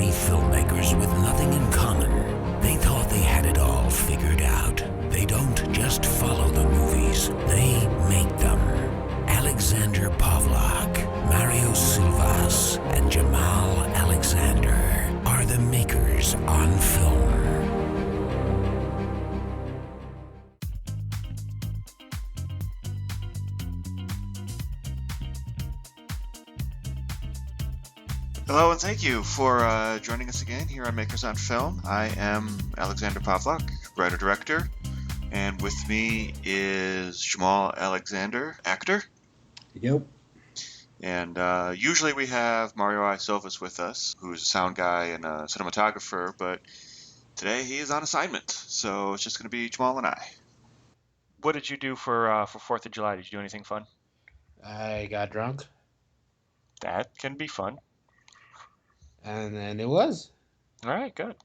three filmmakers with nothing in common. They thought they had it all figured out. They don't just follow the movies, they make them. Alexander Pavlak, Mario Silvas, and Jamaal AleXander are the makers on film. Hello and thank you for joining us again here on Makers on Film. I am Alexander Pavlak, writer-director, and with me is Jamaal AleXander, actor. Yep. And usually we have Mario Silvas with us, who's a sound guy and a cinematographer, but today he is on assignment, so it's just going to be Jamaal and I. What did you do for 4th of July? Did you do anything fun? I got drunk. That can be fun. And it was. All right, good.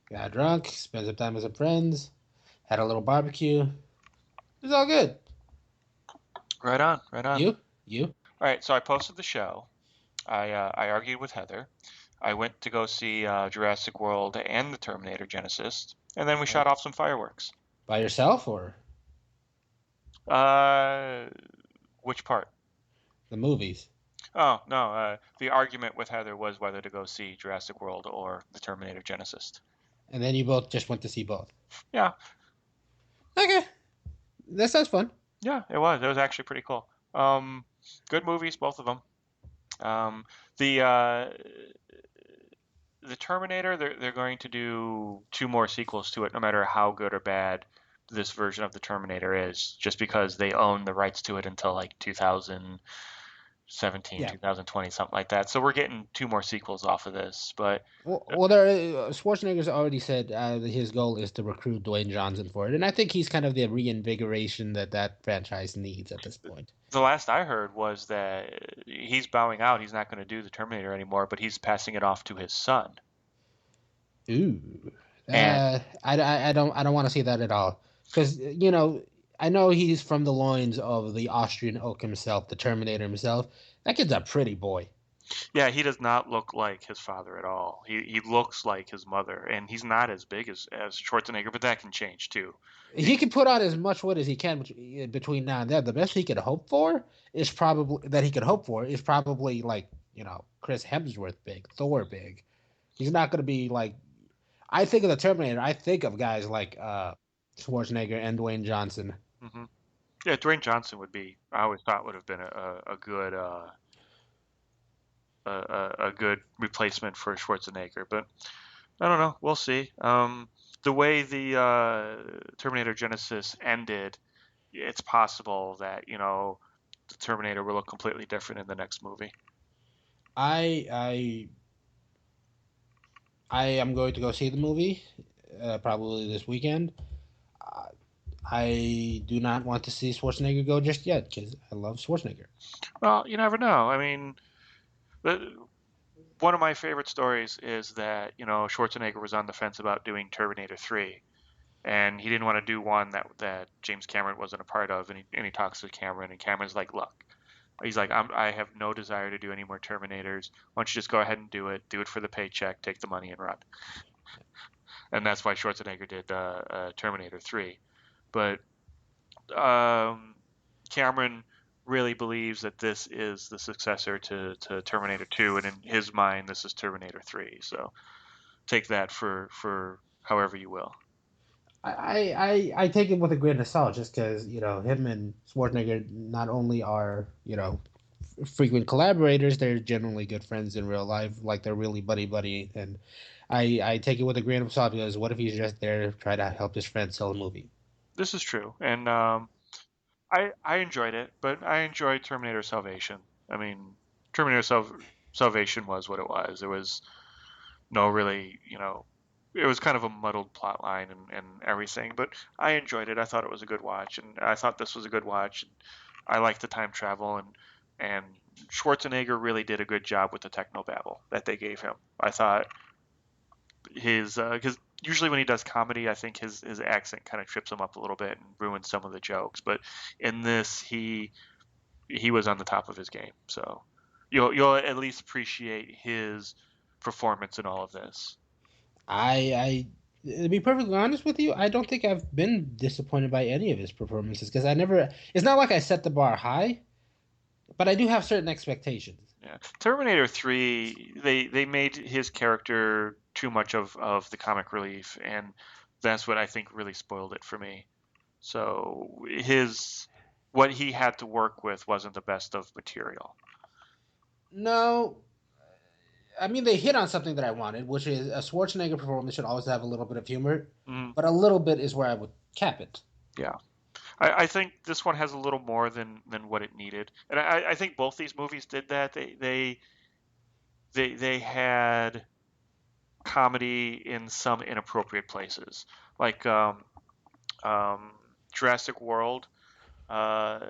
Got drunk, spent some time with some friends, had a little barbecue. It was all good. Right on. You? All right, so I posted the show. I argued with Heather. I went to go see Jurassic World and the Terminator Genisys, and then we shot off some fireworks. By yourself or? Which part? The movies. Oh, no. The argument with Heather was whether to go see Jurassic World or the Terminator Genisys. And then you both just went to see both. Yeah. Okay. That sounds fun. Yeah, it was. It was actually pretty cool. Good movies, both of them. The Terminator, they're going to do 2 more sequels to it, no matter how good or bad this version of the Terminator is, just because they own the rights to it until like 2017, 2020, something like that. So we're getting 2 more sequels off of this. But Schwarzenegger's already said his goal is to recruit Dwayne Johnson for it, and I think he's kind of the reinvigoration that franchise needs at this point. The last I heard was that he's bowing out. He's not going to do the Terminator anymore, but he's passing it off to his son. Ooh, And I don't want to see that at all, because I know he's from the loins of the Austrian oak himself, the Terminator himself. That kid's a pretty boy. yeah, he does not look like his father at all. He looks like his mother, and he's not as big as Schwarzenegger, but that can change too. He can put on as much weight as he can between now and then. The best he could hope for is probably like Chris Hemsworth big, Thor big. He's not going to be like. I think of the Terminator. I think of guys like Schwarzenegger and Dwayne Johnson. Mm-hmm. Yeah, Dwayne Johnson I always thought would have been a good replacement for Schwarzenegger, but I don't know. We'll see. The way the Terminator Genisys ended, it's possible that the Terminator will look completely different in the next movie. I am going to go see the movie probably this weekend. I do not want to see Schwarzenegger go just yet because I love Schwarzenegger. Well, you never know. I mean, one of my favorite stories is that Schwarzenegger was on the fence about doing Terminator 3, and he didn't want to do one that James Cameron wasn't a part of, and he talks to Cameron, and Cameron's like, look, he's like, I have no desire to do any more Terminators. Why don't you just go ahead and do it for the paycheck, take the money and run. And that's why Schwarzenegger did Terminator 3. But Cameron really believes that this is the successor to Terminator 2, and in his mind, this is Terminator 3. So take that for however you will. I take it with a grain of salt, just because him and Schwarzenegger not only are frequent collaborators, they're generally good friends in real life, like they're really buddy, and I take it with a grain of salt, because what if he's just there to try to help his friend sell a movie? This is true, and I enjoyed it, but I enjoyed Terminator Salvation. I mean, Terminator Salvation was what it was. There was no really, it was kind of a muddled plot line and everything, but I enjoyed it. I thought it was a good watch, and I thought this was a good watch. I liked the time travel, and Schwarzenegger really did a good job with the technobabble that they gave him. I thought because usually when he does comedy, I think his accent kind of trips him up a little bit and ruins some of the jokes. But in this, he was on the top of his game. So you'll at least appreciate his performance in all of this. I to be perfectly honest with you, I don't think I've been disappointed by any of his performances because I never. It's not like I set the bar high, but I do have certain expectations. Yeah. Terminator 3, they made his character too much of the comic relief, and that's what I think really spoiled it for me. So what he had to work with wasn't the best of material. No, I mean they hit on something that I wanted, which is a Schwarzenegger performance should always have a little bit of humor, Mm, but a little bit is where I would cap it. yeah. I think this one has a little more than what it needed. And I think both these movies did that. They had comedy in some inappropriate places. Like um, Jurassic World, uh,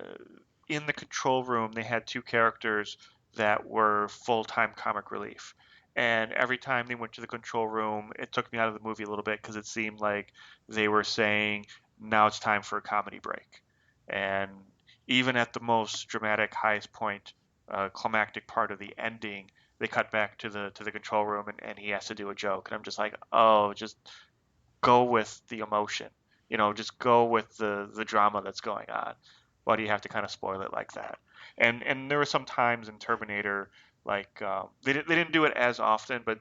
in the control room, they had two characters that were full-time comic relief. And every time they went to the control room, it took me out of the movie a little bit because it seemed like they were saying, now it's time for a comedy break. And even at the most dramatic, highest point, climactic part of the ending, they cut back to the control room and he has to do a joke. And I'm just like, oh, just go with the emotion. Just go with the drama that's going on. Why do you have to kind of spoil it like that? And there were some times in Terminator, like they didn't do it as often, but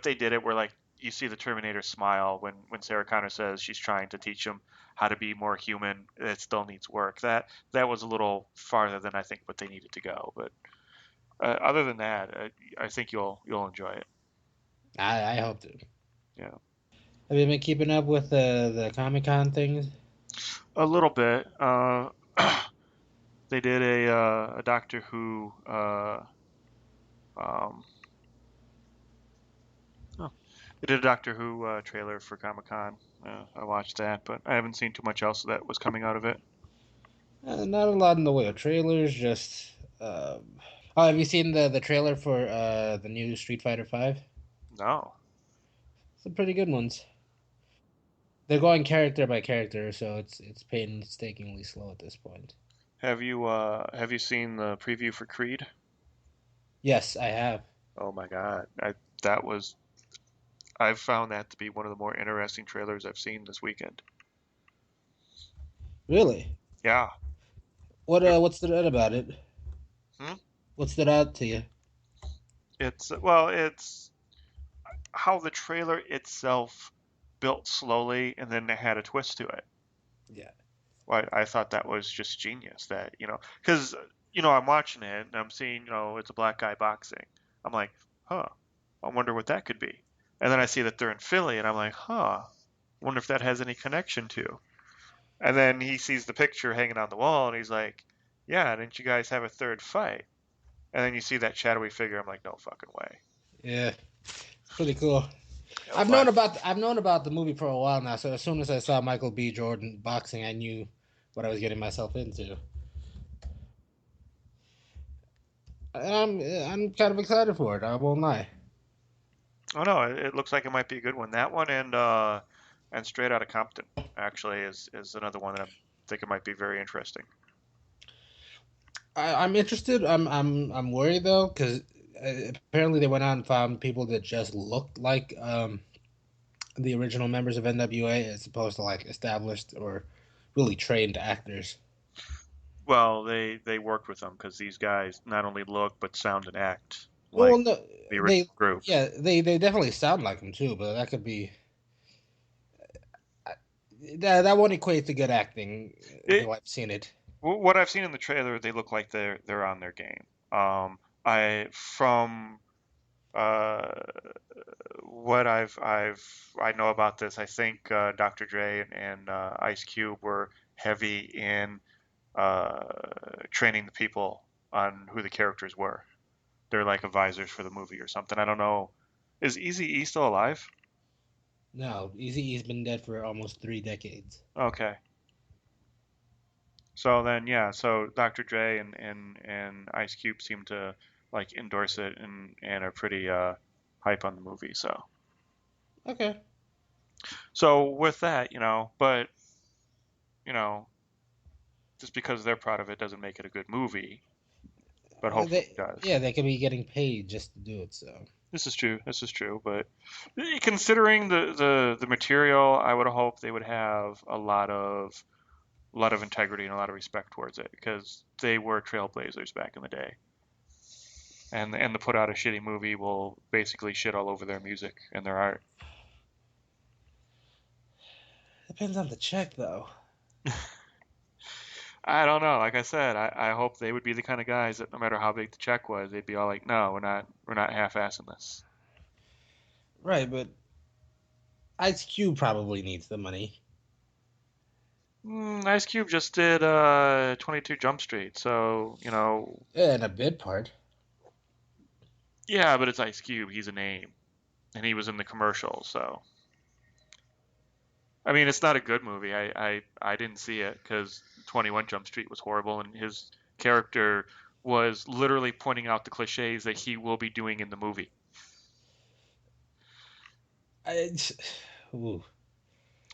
they did it where like you see the Terminator smile when Sarah Connor says she's trying to teach him how to be more human. It still needs work. That was a little farther than I think what they needed to go. But other than that, I think you'll enjoy it. I hope to. Yeah. Have you been keeping up with the Comic Con things? A little bit. They did a Doctor Who. Um, oh, they did a Doctor Who trailer for Comic Con. I watched that, but I haven't seen too much else that was coming out of it. Not a lot in the way of trailers. Just oh, have you seen the trailer for the new Street Fighter Five? No. Some pretty good ones. They're going character by character, so it's painstakingly slow at this point. Have you seen the preview for Creed? Yes, I have. Oh my God, that was I've found that to be one of the more interesting trailers I've seen this weekend. Really? Yeah. What stood out about it? Hmm? What stood out to you? It's how the trailer itself built slowly and then they had a twist to it. Yeah. Well, I thought that was just genius. That because I'm watching it and I'm seeing it's a black guy boxing. I'm like, huh, I wonder what that could be. And then I see that they're in Philly, and I'm like, huh, wonder if that has any connection to. And then he sees the picture hanging on the wall, and he's like, yeah, didn't you guys have a third fight? And then you see that shadowy figure. I'm like, no fucking way. Yeah. It's pretty cool. A black. I've known about the movie for a while now, so as soon as I saw Michael B. Jordan boxing, I knew what I was getting myself into. I'm kind of excited for it. I won't lie. Oh no, it looks like it might be a good one. That one and Straight Outta Compton actually is another one that I think it might be very interesting. I'm interested. I'm worried though because apparently they went out and found people that just looked like the original members of NWA as opposed to like established or really trained actors. Well, they worked with them because these guys not only look but sound and act like Well, no, the they original group. yeah they definitely sound like them too, but that could be that won't equate to good acting. It, Though I've seen it. what I've seen in the trailer, they look like they're on their game. I from uh, what I know about this, I think Dr. Dre and Ice Cube were heavy in uh, training the people on who the characters were. They're like advisors for the movie or something. I don't know. Is Easy E still alive? No, Eazy-E's been dead for almost 3 decades. Okay. So then, yeah. So Dr. Dre and Ice Cube seem to like endorse it and are pretty hype on the movie. Okay. So with that, but you know, just because they're proud of it doesn't make it a good movie. But hopefully it They does. yeah they could be getting paid just to do it. So This is true. This is true. But considering the material, I would hope they would have a lot of integrity and a lot of respect towards it because they were trailblazers back in the day. And to put out a shitty movie will basically shit all over their music and their art. Depends on the check, though. I don't know. Like I said, I hope they would be the kind of guys that no matter how big the check was, they'd be all like, no, we're not half-assing this. Right, but Ice Cube probably needs the money. Ice Cube just did 22 Jump Street, so Yeah, and a bit part. yeah, but it's Ice Cube. He's a name, and he was in the commercial, so I mean, it's not a good movie. I didn't see it because 21 Jump Street was horrible, and his character was literally pointing out the cliches that he will be doing in the movie. Ooh.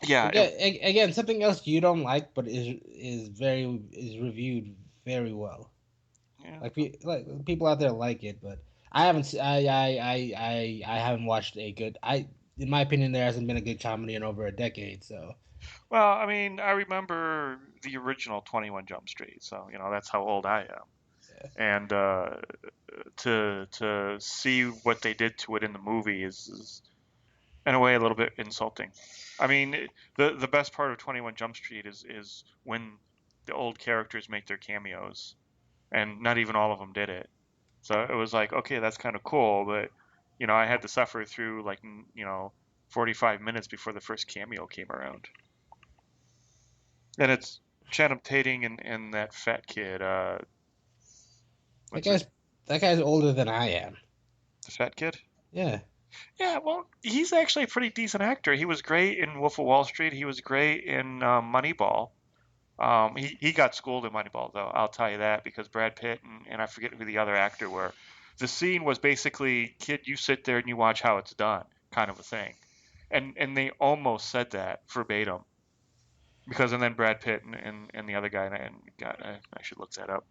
Yeah, Again, something else you don't like, but is reviewed very well. yeah. Like people out there like it, but I haven't. I haven't watched a good. In my opinion, there hasn't been a good comedy in over a decade. So Well, I mean, I remember the original 21 Jump Street, so that's how old I am. yeah. And to see what they did to it in the movie is in a way a little bit insulting. I mean, the best part of 21 Jump Street is when the old characters make their cameos, and not even all of them did it. So it was like, okay, that's kind of cool, but I had to suffer through like 45 minutes before the first cameo came around. And it's Channing Tatum and that fat kid. that What's his? guy's that guy's older than I am. The fat kid? Yeah. Yeah, well, he's actually a pretty decent actor. He was great in Wolf of Wall Street. He was great in Moneyball. He got schooled in Moneyball, though. I'll tell you that because Brad Pitt and I forget who the other actor were. The scene was basically, kid, you sit there and you watch how it's done, kind of a thing. And they almost said that verbatim because and then Brad Pitt and the other guy and God, I should look that up.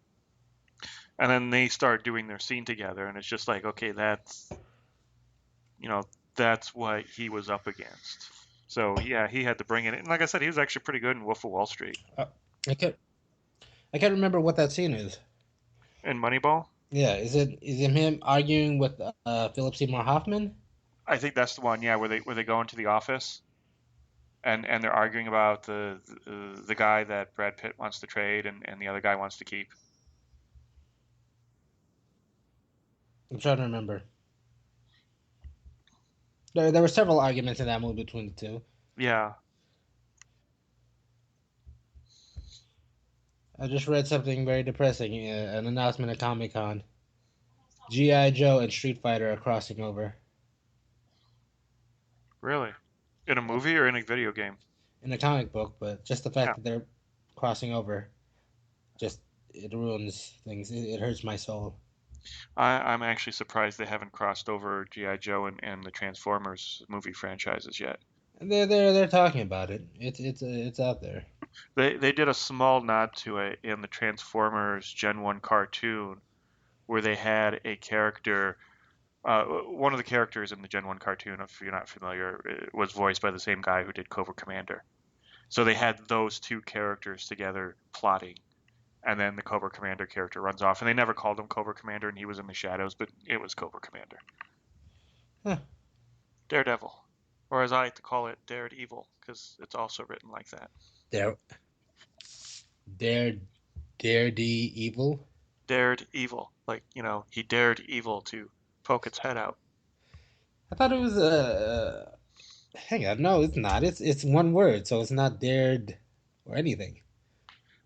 And then they start doing their scene together, and it's just like, okay, you know, that's what he was up against. So yeah, he had to bring it in. And like I said, he was actually pretty good in Wolf of Wall Street I can't. I can't remember what that scene is. and Moneyball. Yeah, is it him arguing with Philip Seymour Hoffman? I think that's the one. Yeah, where they go into the office and they're arguing about the guy that Brad Pitt wants to trade and the other guy wants to keep. I'm trying to remember. There were several arguments in that movie between the two. Yeah. I just read something very depressing. An announcement at Comic Con. G.I. Joe and Street Fighter are crossing over. Really? In a movie or in a video game? In a comic book, but just the fact Yeah. that they're crossing over, just it ruins things. It hurts my soul. I'm actually surprised they haven't crossed over G.I. Joe and the Transformers movie franchises yet. And they're talking about it. It's out there. They did a small nod to it in the Transformers Gen 1 cartoon where they had a character. One of the characters in the Gen 1 cartoon, if you're not familiar, was voiced by the same guy who did Cobra Commander. So they had those two characters together plotting. And then the Cobra Commander character runs off. And they never called him Cobra Commander, and he was in the shadows, but it was Cobra Commander. Huh. Daredevil. Or as I like to call it, Daredevil, because it's also written like that. They're evil. Dared evil. Like, he dared evil to poke its head out. I thought it was hang on, no, it's not. It's one word, so it's not dared or anything.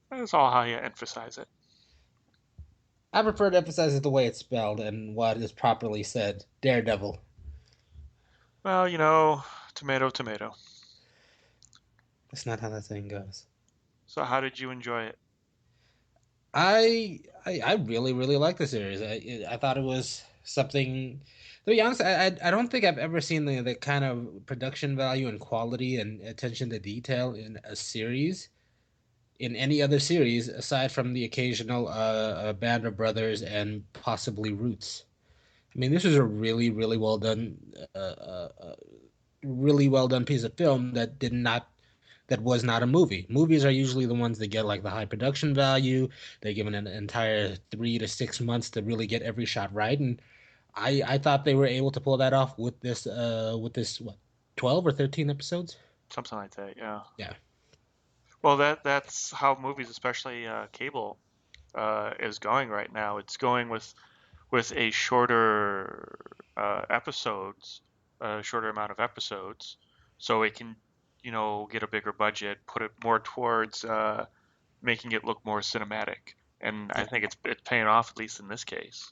That's all how you emphasize it. I prefer to emphasize it the way it's spelled and what is properly said. Daredevil. Well, tomato, tomato. That's not how that saying goes. So how did you enjoy it? I really really like the series. I thought it was something. To be honest, I don't think I've ever seen the kind of production value and quality and attention to detail in a series in any other series aside from the occasional Band of Brothers and possibly Roots. I mean, this is a really, really well done piece of film that was not a movie. Movies are usually the ones that get like the high production value. They're given an entire 3 to 6 months to really get every shot right, and I thought they were able to pull that off with this what 12 or 13 episodes. Something like that. Yeah. Yeah, Well, that's how movies, especially cable, is going right now. It's going with a shorter amount of episodes, so it can, get a bigger budget, put it more towards making it look more cinematic. And I yeah. think it's paying off, at least in this case.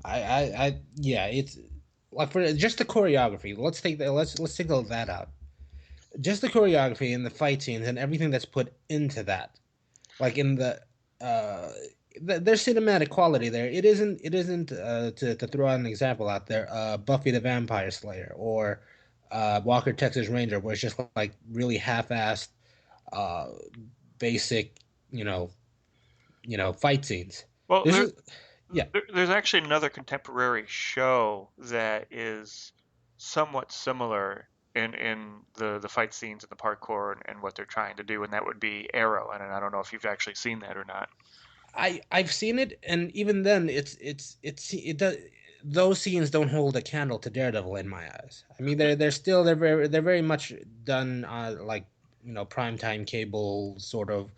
Yeah. It's like for just the choreography. Let's take all that out. Just the choreography and the fight scenes and everything that's put into that, like in uh there's cinematic quality there. It isn't to throw out an example out there, Buffy the Vampire Slayer or Walker Texas Ranger, where it's just like really half-assed, uh basic, you know, fight scenes. Well, This is yeah. there's actually another contemporary show that is somewhat similar in the fight scenes and the parkour and what they're trying to do, and that would be Arrow. And I don't know if you've actually seen that or not. I've seen it, and even then, it does. Those scenes don't hold a candle to Daredevil in my eyes. I mean, they're very much done like, primetime cable sort of.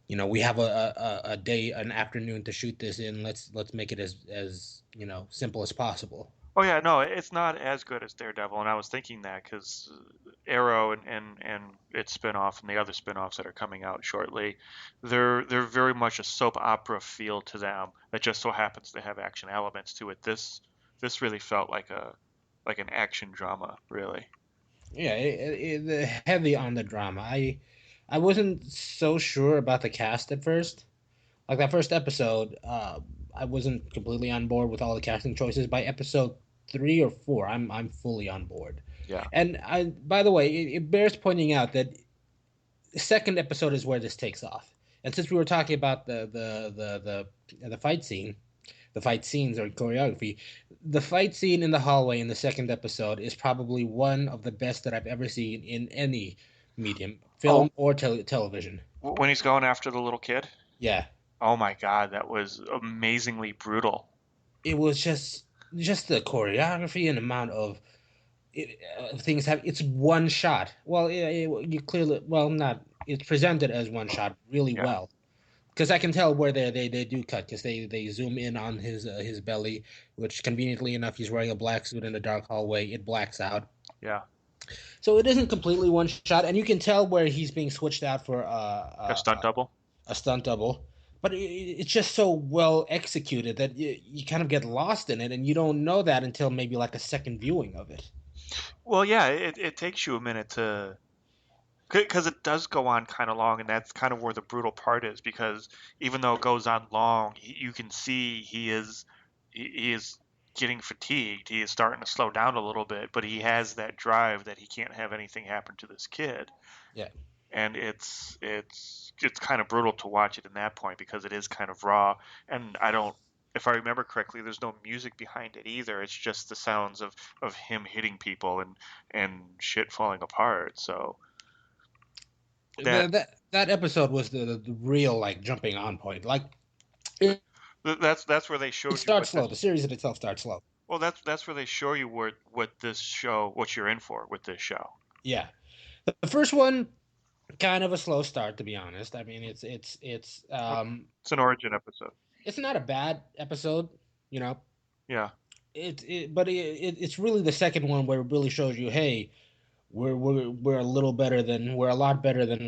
We have a day, an afternoon to shoot this in. Let's make it as simple as possible. Oh yeah, no, it's not as good as Daredevil, and I was thinking that because Arrow and its spin-off and the other spin-offs that are coming out shortly, they're very much a soap opera feel to them that just so happens to have action elements to it. This really felt like an action drama, really. Yeah, heavy on the drama. I wasn't so sure about the cast at first. Like that first episode, I wasn't completely on board with all the casting choices. By episode 3 or 4, I'm fully on board. Yeah. And by the way, it bears pointing out that the second episode is where this takes off. And since we were talking about the fight scene, the fight scenes or choreography, the fight scene in the hallway in the second episode is probably one of the best that I've ever seen in any medium, Oh, film or television. when he's going after the little kid. Yeah, Oh my God, that was amazingly brutal. it was just the choreography and amount of things have. It's one shot. Well, you clearly, well, not. It's presented as one shot really Yeah. well, because I can tell where they do cut, because they zoom in on his belly, which conveniently enough he's wearing a black suit in a dark hallway. It blacks out, Yeah. so it isn't completely one shot, and you can tell where he's being switched out for A stunt double. a stunt double. But it's just so well executed that you kind of get lost in it, and you don't know that until maybe like a second viewing of it. Well, yeah, it takes you a minute to, because it does go on kind of long, and that's kind of where the brutal part is. Because even though it goes on long, you can see he is getting fatigued. He is starting to slow down a little bit, but he has that drive that he can't have anything happen to this kid. Yeah. And it's kind of brutal to watch it in that point because it is kind of raw. And I don't, if I remember correctly, there's no music behind it either. It's just the sounds of him hitting people and shit falling apart. So that That episode was the real like jumping on point. Like it, that's where they it showed you starts slow. The series in itself starts slow. well, that's where they show you what you're in for with this show. Yeah, the first one kind of a slow start, to be honest. I mean, It's an origin episode. it's not a bad episode, you know. Yeah. It's really the second one where it really shows you, hey, we're we're a lot better than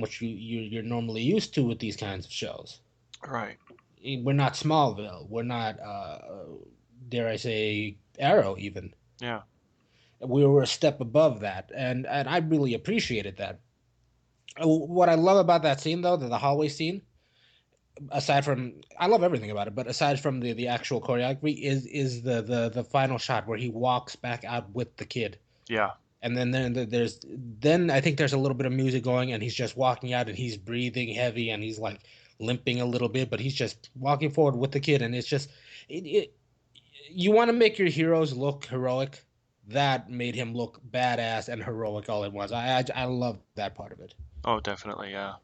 what you're normally used to with these kinds of shows. Right. We're not Smallville. We're not, dare I say, Arrow even. Yeah. We were a step above that, and I really appreciated that. What I love about that scene, though, the hallway scene, aside from, I love everything about it, but aside from the actual choreography, is the final shot where he walks back out with the kid. Yeah. And then I think there's a little bit of music going, and he's just walking out, and he's breathing heavy, and he's like limping a little bit, but he's just walking forward with the kid, and it's just it You want to make your heroes look heroic. That made him look badass and heroic all at once. I love that part of it. Oh, definitely, yeah.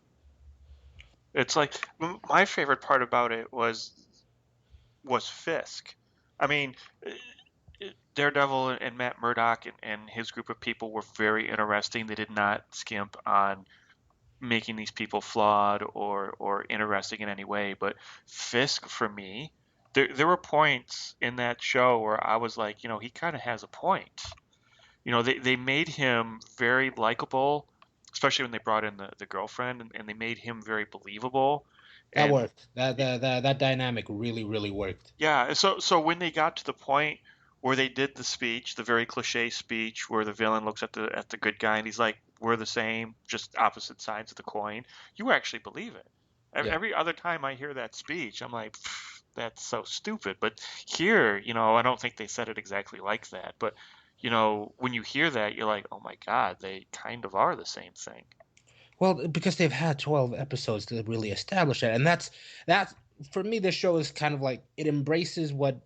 It's like my favorite part about it was Fisk. I mean, Daredevil and Matt Murdock and his group of people were very interesting. They did not skimp on making these people flawed or interesting in any way. But Fisk, for me, there were points in that show where I was like, he kind of has a point. They made him very likable, especially when they brought in the girlfriend, and they made him very believable. That And worked. That dynamic really worked. yeah, so when they got to the point where they did the speech, the very cliche speech where the villain looks at the good guy and he's like, "We're the same, just opposite sides of the coin," you actually believe it. Yeah. Every other time I hear that speech, I'm like, "That's so stupid." But here, I don't think they said it exactly like that. But when you hear that, you're like, "Oh my God, they kind of are the same thing." Well, because they've had 12 episodes to really establish that, and that's for me. This show is kind of like it embraces what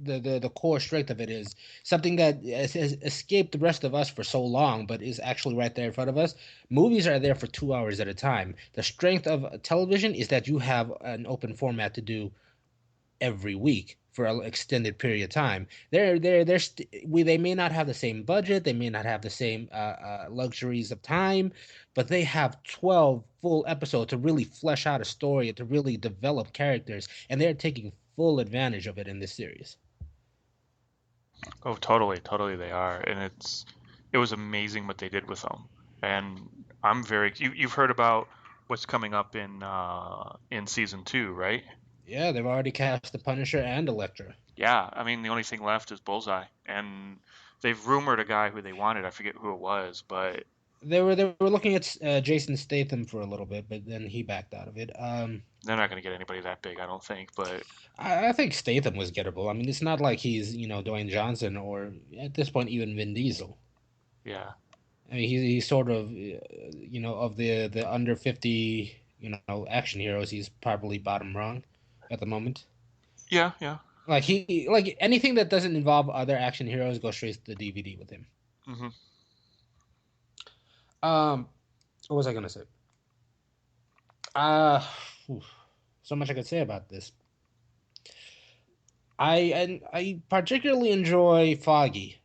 the core strength of it is, something that has escaped the rest of us for so long, but is actually right there in front of us. Movies are there for 2 hours at a time. The strength of television is that you have an open format to do every week for an extended period of time. They may not have the same budget, they may not have the same luxuries of time, but they have 12 full episodes to really flesh out a story and to really develop characters, and they're taking full advantage of it in this series. Oh, totally, totally they are, and it was amazing what they did with them. And I'm very you've heard about what's coming up in season 2, right? Yeah, they've already cast the Punisher and Elektra. Yeah, I mean the only thing left is Bullseye, and they've rumored a guy who they wanted. I forget who it was, but They were looking at Jason Statham for a little bit, but then he backed out of it. they're not going to get anybody that big, I don't think. But I think Statham was gettable. I mean, it's not like he's Dwayne Johnson or at this point even Vin Diesel. yeah, I mean, he's sort of of the under 50 action heroes, he's probably bottom rung at the moment. yeah, yeah. Like anything that doesn't involve other action heroes goes straight to the DVD with him. Hmm. Um, what was I gonna say? Uh, so much I could say about this. I particularly enjoy Foggy.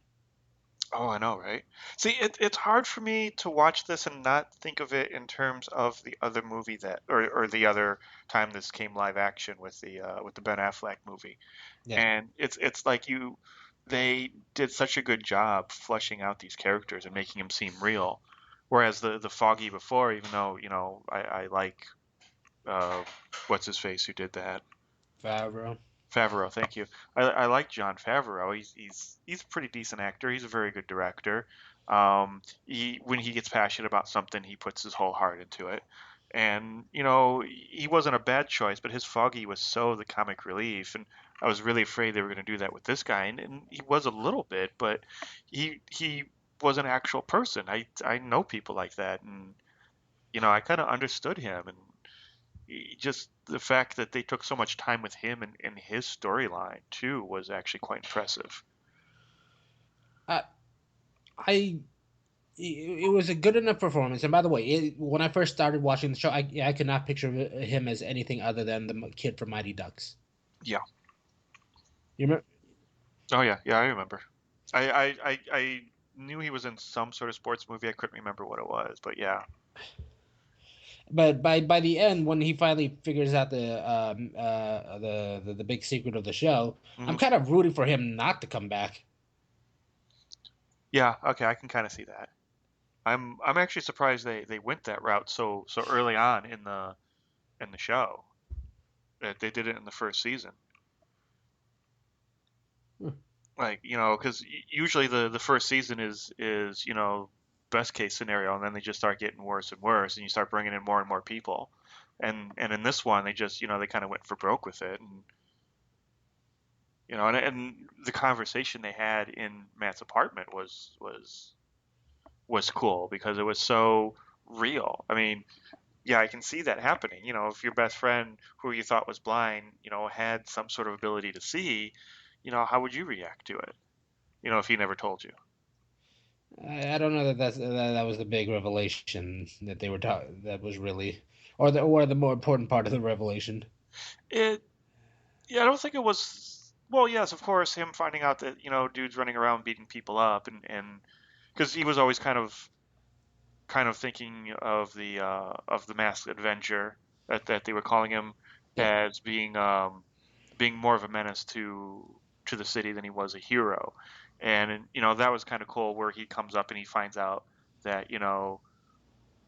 Oh, I know, right? See, it's hard for me to watch this and not think of it in terms of the other movie that, or the other time this came live action with the Ben Affleck movie. Yeah. And it's like they did such a good job fleshing out these characters and making them seem real. Whereas the Foggy before, even though, I like, uh, what's his face who did that? Favreau. Favreau, thank you. I like John Favreau. He's a pretty decent actor. He's a very good director. When he gets passionate about something, he puts his whole heart into it. And he wasn't a bad choice, but his Foggy was so the comic relief, and I was really afraid they were going to do that with this guy, and he was a little bit, but he was an actual person. I know people like that, and I kind of understood him, and just the fact that they took so much time with him and his storyline too was actually quite impressive. I, I it was a good enough performance. And by the way, when I first started watching the show, I could not picture him as anything other than the kid from Mighty Ducks. Yeah. You remember? Oh yeah, yeah, I remember. I knew he was in some sort of sports movie. I couldn't remember what it was, but yeah. But by the end, when he finally figures out the big secret of the show, I'm Hmm. kind of rooting for him not to come back. Yeah, okay, I can kind of see that. I'm actually surprised they went that route so early on in the show. That they did it in the first season. Hmm. Like, because usually the first season is best case scenario, and then they just start getting worse and worse, and you start bringing in more and more people, and in this one they just they kind of went for broke with it, and and the conversation they had in Matt's apartment was cool because it was so real. I mean, yeah, I can see that happening. If your best friend who you thought was blind, had some sort of ability to see, how would you react to it? If he never told you. I don't know that was the big revelation that they were talking. That was really, or the more important part of the revelation. It, yeah, I don't think it was. Well, yes, of course, him finding out that dudes running around beating people up, and because he was always kind of thinking of the masked Avenger that they were calling him Yeah, as being more of a menace to the city than he was a hero, and that was kind of cool where he comes up and he finds out that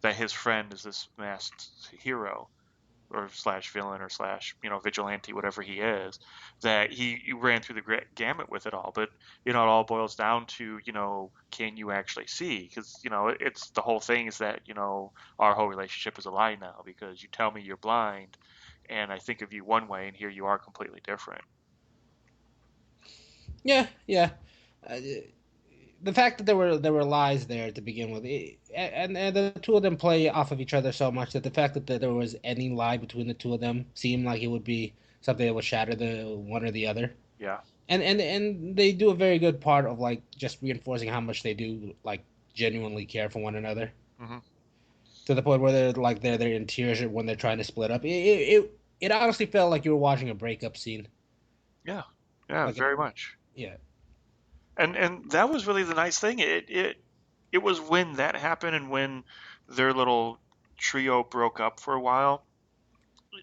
that his friend is this masked hero or slash villain or slash vigilante, whatever he is, that he ran through the gamut with it all. But it all boils down to can you actually see? Because it's the whole thing is that our whole relationship is a lie now because you tell me you're blind, and I think of you one way, and here you are completely different. yeah, yeah. Uh, the fact that there were lies there to begin with, and the two of them play off of each other so much that the fact that there was any lie between the two of them seemed like it would be something that would shatter the one or the other. Yeah. And they do a very good part of like just reinforcing how much they do like genuinely care for one another Hmm. to the point where they're in tears when they're trying to split up. It honestly felt like you were watching a breakup scene. Yeah. Yeah. Like Very much. yeah, And that was really the nice thing. It was when that happened and when their little trio broke up for a while.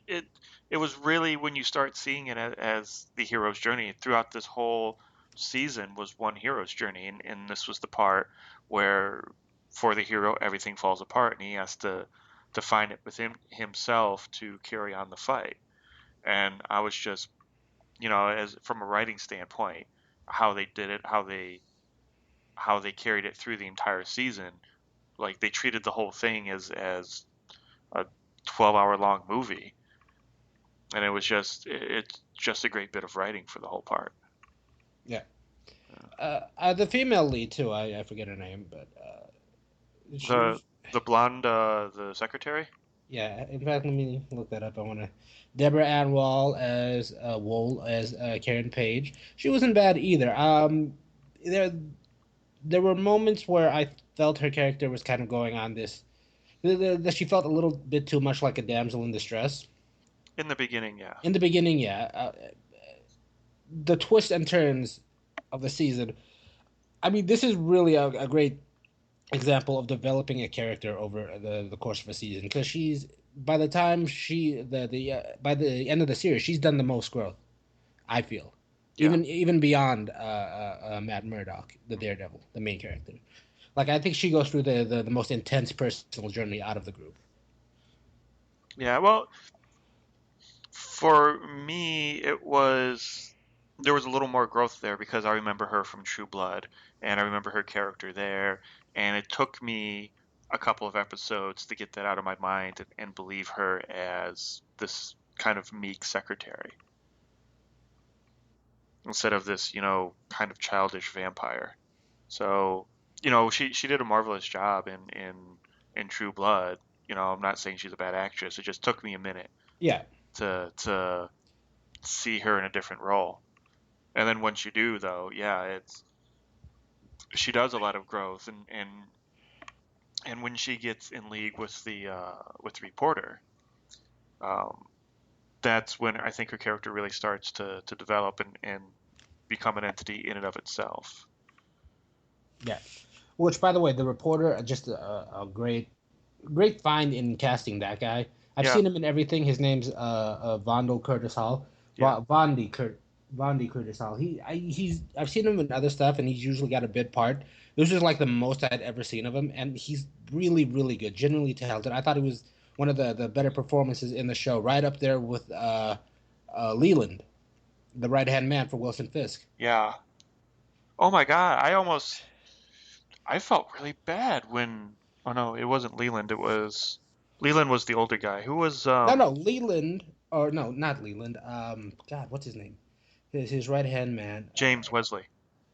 It it was really when you start seeing it as the hero's journey throughout this whole season was one hero's journey, and this was the part where for the hero everything falls apart and he has to find it within himself to carry on the fight. And I was just as from a writing standpoint, how they did it, how they carried it through the entire season. Like they treated the whole thing as a 12-hour long movie, and it's just a great bit of writing for the whole part. yeah. The female lead too. I forget her name, but The she the blonde, the secretary. yeah. In fact, let me look that up. I want to. Deborah Ann Wall as Wool as Karen Page. She wasn't bad either. There there were moments where I felt her character was kind of going on this. That she felt a little bit too much like a damsel in distress. In the beginning, yeah. In the beginning, yeah. The twists and turns of the season. I mean, this is really a great example of developing a character over the course of a season because she's by the time she the by the end of the series she's done the most growth. I feel Yeah. even beyond Matt Murdock, the Daredevil, the main character. Like I think she goes through the most intense personal journey out of the group. Yeah, well, for me, there was a little more growth there because I remember her from True Blood and I remember her character there, and it took me a couple of episodes to get that out of my mind and believe her as this kind of meek secretary instead of this, kind of childish vampire. So, she did a marvelous job in True Blood. I'm not saying she's a bad actress. It just took me a minute Yeah, to see her in a different role. And then once you do, though, yeah, it's she does a lot of growth, and when she gets in league with the reporter, um, that's when I think her character really starts to develop and become an entity in and of itself. yeah. Which, by the way, the reporter just a great find in casting that guy. I've Yeah, seen him in everything. His name's Vondel Curtis Hall. yeah, Vondi Curtis Hall. He's I've seen him in other stuff, and he's usually got a bit part. This was like the most I'd ever seen of him, and he's really good, genuinely talented. I thought he was one of the better performances in the show, right up there with Leland, the right hand man for Wilson Fisk. yeah. Oh my God, I felt really bad when. Oh no, it wasn't Leland. Leland was the older guy. Who was No, Leland, or no, not Leland. God, what's his name? His right hand man, James Wesley.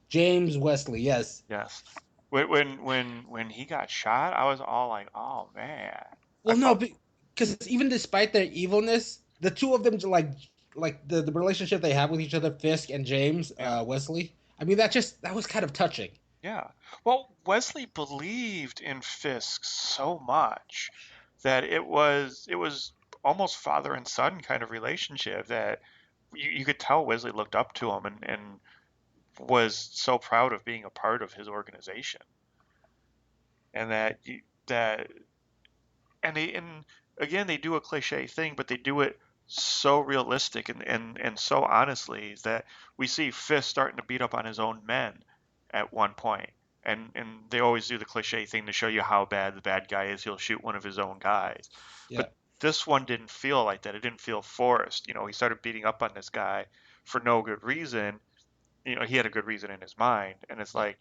James Wesley. Yes. Yes. When he got shot, I was all like, "Oh man." I Well, no, felt because even despite their evilness, the two of them like like the relationship they have with each other, Fisk and James Yeah. Wesley. I mean, that was kind of touching. Yeah. Well, Wesley believed in Fisk so much that it was almost father and son kind of relationship that you could tell Wesley looked up to him and was so proud of being a part of his organization. And that and again they do a cliche thing, but they do it so realistic and so honestly is that we see Fisk starting to beat up on his own men at one point. And they always do the cliche thing to show you how bad the bad guy is. He'll shoot one of his own guys. Yeah, But this one didn't feel like that. It didn't feel forced. He started beating up on this guy for no good reason. He had a good reason in his mind. And it's yeah, like,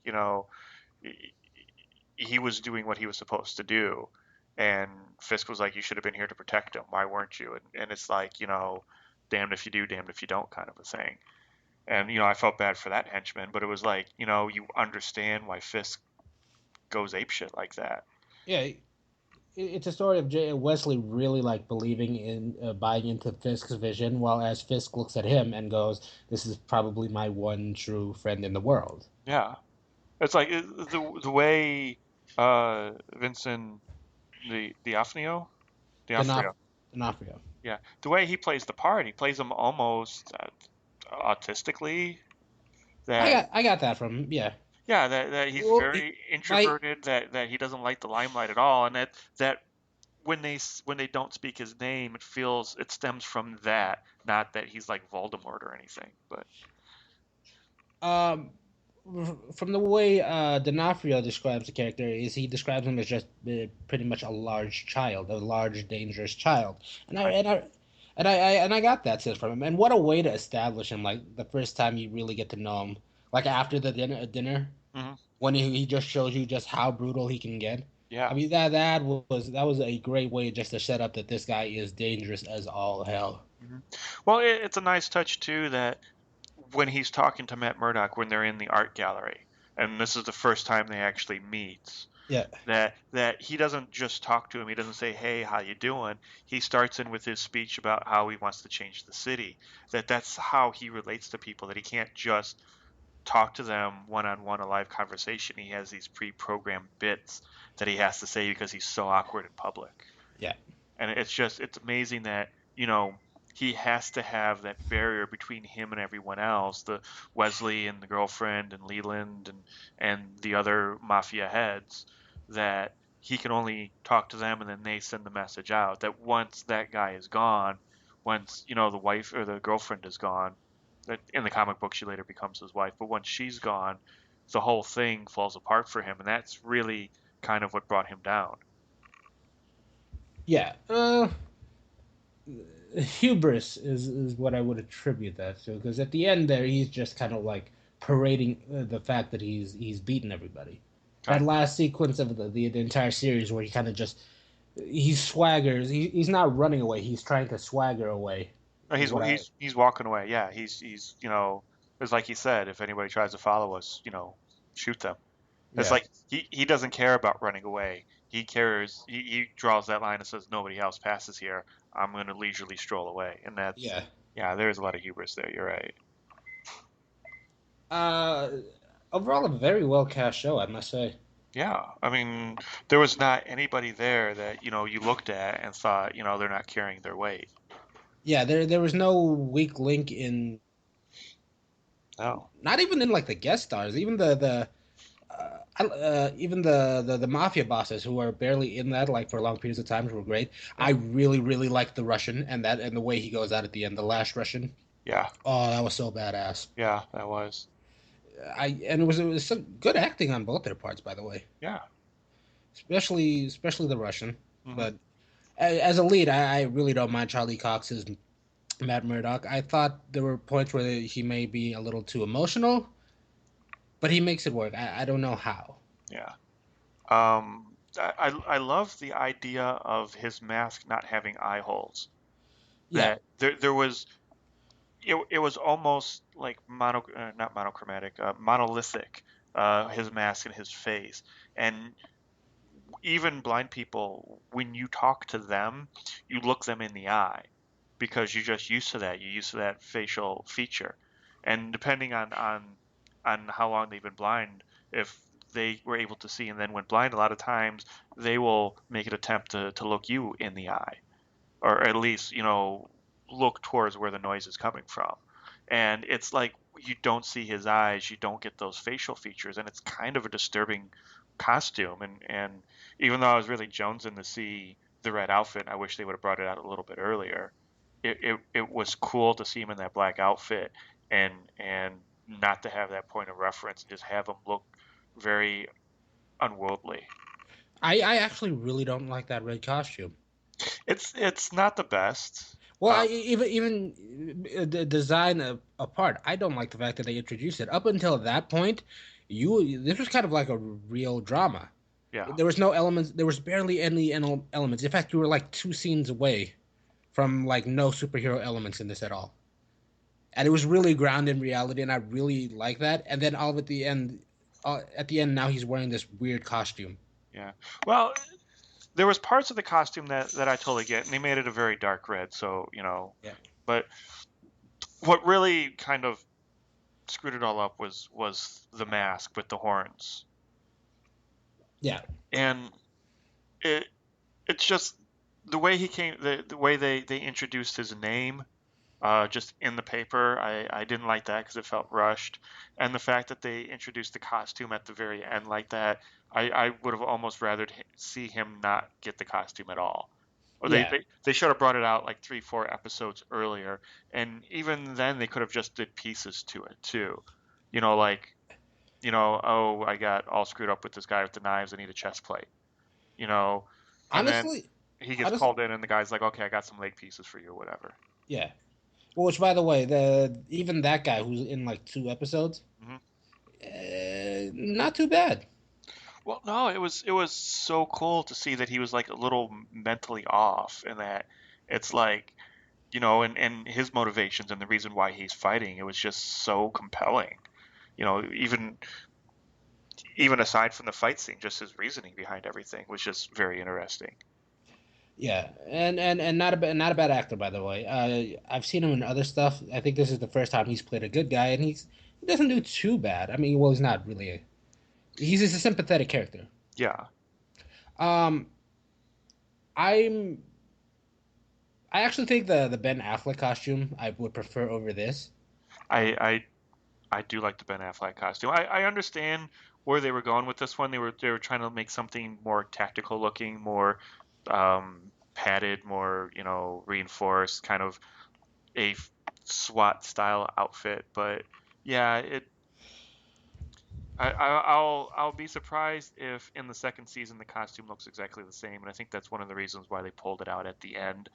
he was doing what he was supposed to do. And Fisk was like, you should have been here to protect him. Why weren't you? And it's like, damned if you do, damned if you don't kind of a thing. And, I felt bad for that henchman, but it was like, you understand why Fisk goes apeshit like that. yeah. It's a story of Wesley really like believing in buying into Fisk's vision, while as Fisk looks at him and goes, "This is probably my one true friend in the world." Yeah. It's like the way Vincent D'Onofrio, D'Onof- D'Onofrio, D'Onofrio. yeah, the way he plays the part, he plays him almost autistically. That I got that from him. Yeah. Yeah, that he's Well, very my introverted, that he doesn't like the limelight at all, and that when they don't speak his name, it stems from that, not that he's like Voldemort or anything. But um from the way D'Onofrio describes the character is he describes him as just pretty much a large child, a large dangerous child, and I I, and I. And I got that sense from him. And what a way to establish him! Like the first time you really get to know him, like after the dinner mhm, when he just shows you just how brutal he can get. I yeah, mean that was a great way just to set up that this guy is dangerous as all hell. mhm. Well, it's a nice touch too that when he's talking to Matt Murdock when they're in the art gallery, and this is the first time they actually meet. Yeah, That he doesn't just talk to him. He doesn't say, "Hey, how you doing?" He starts in with his speech about how he wants to change the city. That's how he relates to people. That he can't just talk to them one on one, a live conversation. He has these pre-programmed bits that he has to say because he's so awkward in public. yeah, And it's amazing that, he has to have that barrier between him and everyone else, the Wesley and the girlfriend and Leland and the other mafia heads, that he can only talk to them and then they send the message out that once that guy is gone, once, the wife or the girlfriend is gone, that in the comic book she later becomes his wife, but once she's gone, the whole thing falls apart for him, and that's really kind of what brought him down. yeah. Hubris is what I would attribute that to because at the end there he's just kind of like parading the fact that he's beaten everybody. That Okay. last sequence of the entire series where he kind of just he swaggers. He's not running away. He's trying to swagger away. No, Is he's what I he's walking away. Yeah, he's it's like he said, if anybody tries to follow us, shoot them. It's yeah like he doesn't care about running away. He cares. He draws that line and says nobody else passes here. I'm going to leisurely stroll away, and that's yeah. yeah. There's a lot of hubris there. You're right. Uh, Overall, a very well cast show, I must say. Yeah, I mean, there was not anybody there that you looked at and thought they're not carrying their weight. Yeah, there was no weak link in No. not even in like the guest stars, even even the mafia bosses who are barely in that like for long periods of time were great. I Yeah. really liked the Russian and the way he goes out at the end, the last Russian. Yeah. Oh, that was so badass. Yeah. That was. It was some good acting on both their parts, by the way, Yeah. especially the Russian. Hmm. But as a lead, I really don't mind Charlie Cox's Matt Murdock. I thought there were points where he may be a little too emotional, but he makes it work. I don't know how. Yeah. I love the idea of his mask not having eye holes. Yeah, That there was it was almost like not monochromatic, monolithic. His mask and his face, and even blind people, when you talk to them, you look them in the eye because you're just used to that. You're used to that facial feature, and depending on how long they've been blind, if they were able to see and then went blind, a lot of times they will make an attempt to look you in the eye, or at least, look towards where the noise is coming from. And it's like you don't see his eyes, you don't get those facial features, and it's kind of a disturbing costume. And even though I was really jonesing to see the red outfit, I wish they would have brought it out a little bit earlier. It was cool to see him in that black outfit, and not to have that point of reference, and just have him look very unworldly. I actually really don't like that red costume. It's not the best. Well, even the design apart, I don't like the fact that they introduced it. Up until that point, this was kind of like a real drama. Yeah. There was no elements. There was barely any elements. In fact, you were like 2 scenes away from like no superhero elements in this at all. And it was really grounded in reality, and I really like that. And then all of at the end, now he's wearing this weird costume. Yeah. Well, there was parts of the costume that I totally get, and they made it a very dark red. So, Yeah. but what really kind of screwed it all up was the mask with the horns. Yeah. And it's just the way he came, the way they introduced his name, just in the paper. I didn't like that because it felt rushed, and the fact that they introduced the costume at the very end like that, I would have almost rather see him not get the costume at all. Or Yeah. they should have brought it out like 3-4 episodes earlier, and even then they could have just did pieces to it too. Like, oh, I got all screwed up with this guy with the knives. I need a chest plate. And then Honestly, he gets called in, and the guy's like, okay, I got some leg pieces for you, whatever. yeah. Well, which, by the way, even that guy who's in like 2 episodes, Hmm. not too bad. Well, no, it was so cool to see that he was like a little mentally off, and that it's like, and his motivations and the reason why he's fighting, it was just so compelling. Even aside from the fight scene, just his reasoning behind everything was just very interesting. Yeah, and not a bad actor, by the way. I've seen him in other stuff. I think this is the first time he's played a good guy, and he doesn't do too bad. I mean, well, he's not really he's just a sympathetic character. Yeah. Um, I'm I actually think the Ben Affleck costume I would prefer over this. I I do like the Ben Affleck costume. I understand where they were going with this one. They were trying to make something more tactical looking, more padded, more reinforced, kind of a SWAT style outfit. But yeah, I'll be surprised if in the second season the costume looks exactly the same, and I think that's one of the reasons why they pulled it out at the end,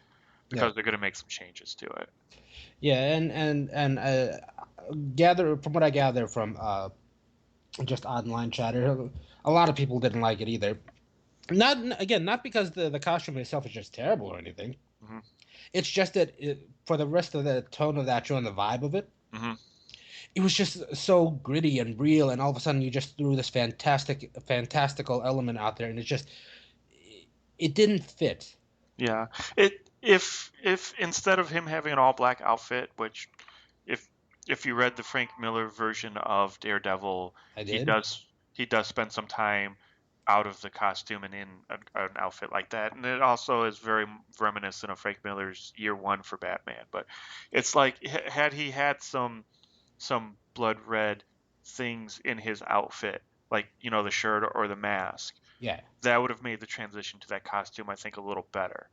Yeah, because they're going to make some changes to it. yeah, and gather from what I gather from just online chatter, a lot of people didn't like it either. Not because the costume itself is just terrible or anything. Hmm. It's just that for the rest of the tone of that show and the vibe of it, Hmm. it was just so gritty and real, and all of a sudden you just threw this fantastical element out there, and it didn't fit. Yeah. If instead of him having an all black outfit, which if if you read the Frank Miller version of Daredevil, I he did. does spend some time out of the costume and in an outfit like that, and it also is very reminiscent of Frank Miller's Year One for Batman. But it's like had he had some blood red things in his outfit, like the shirt or the mask, Yeah. that would have made the transition to that costume, I think, a little better.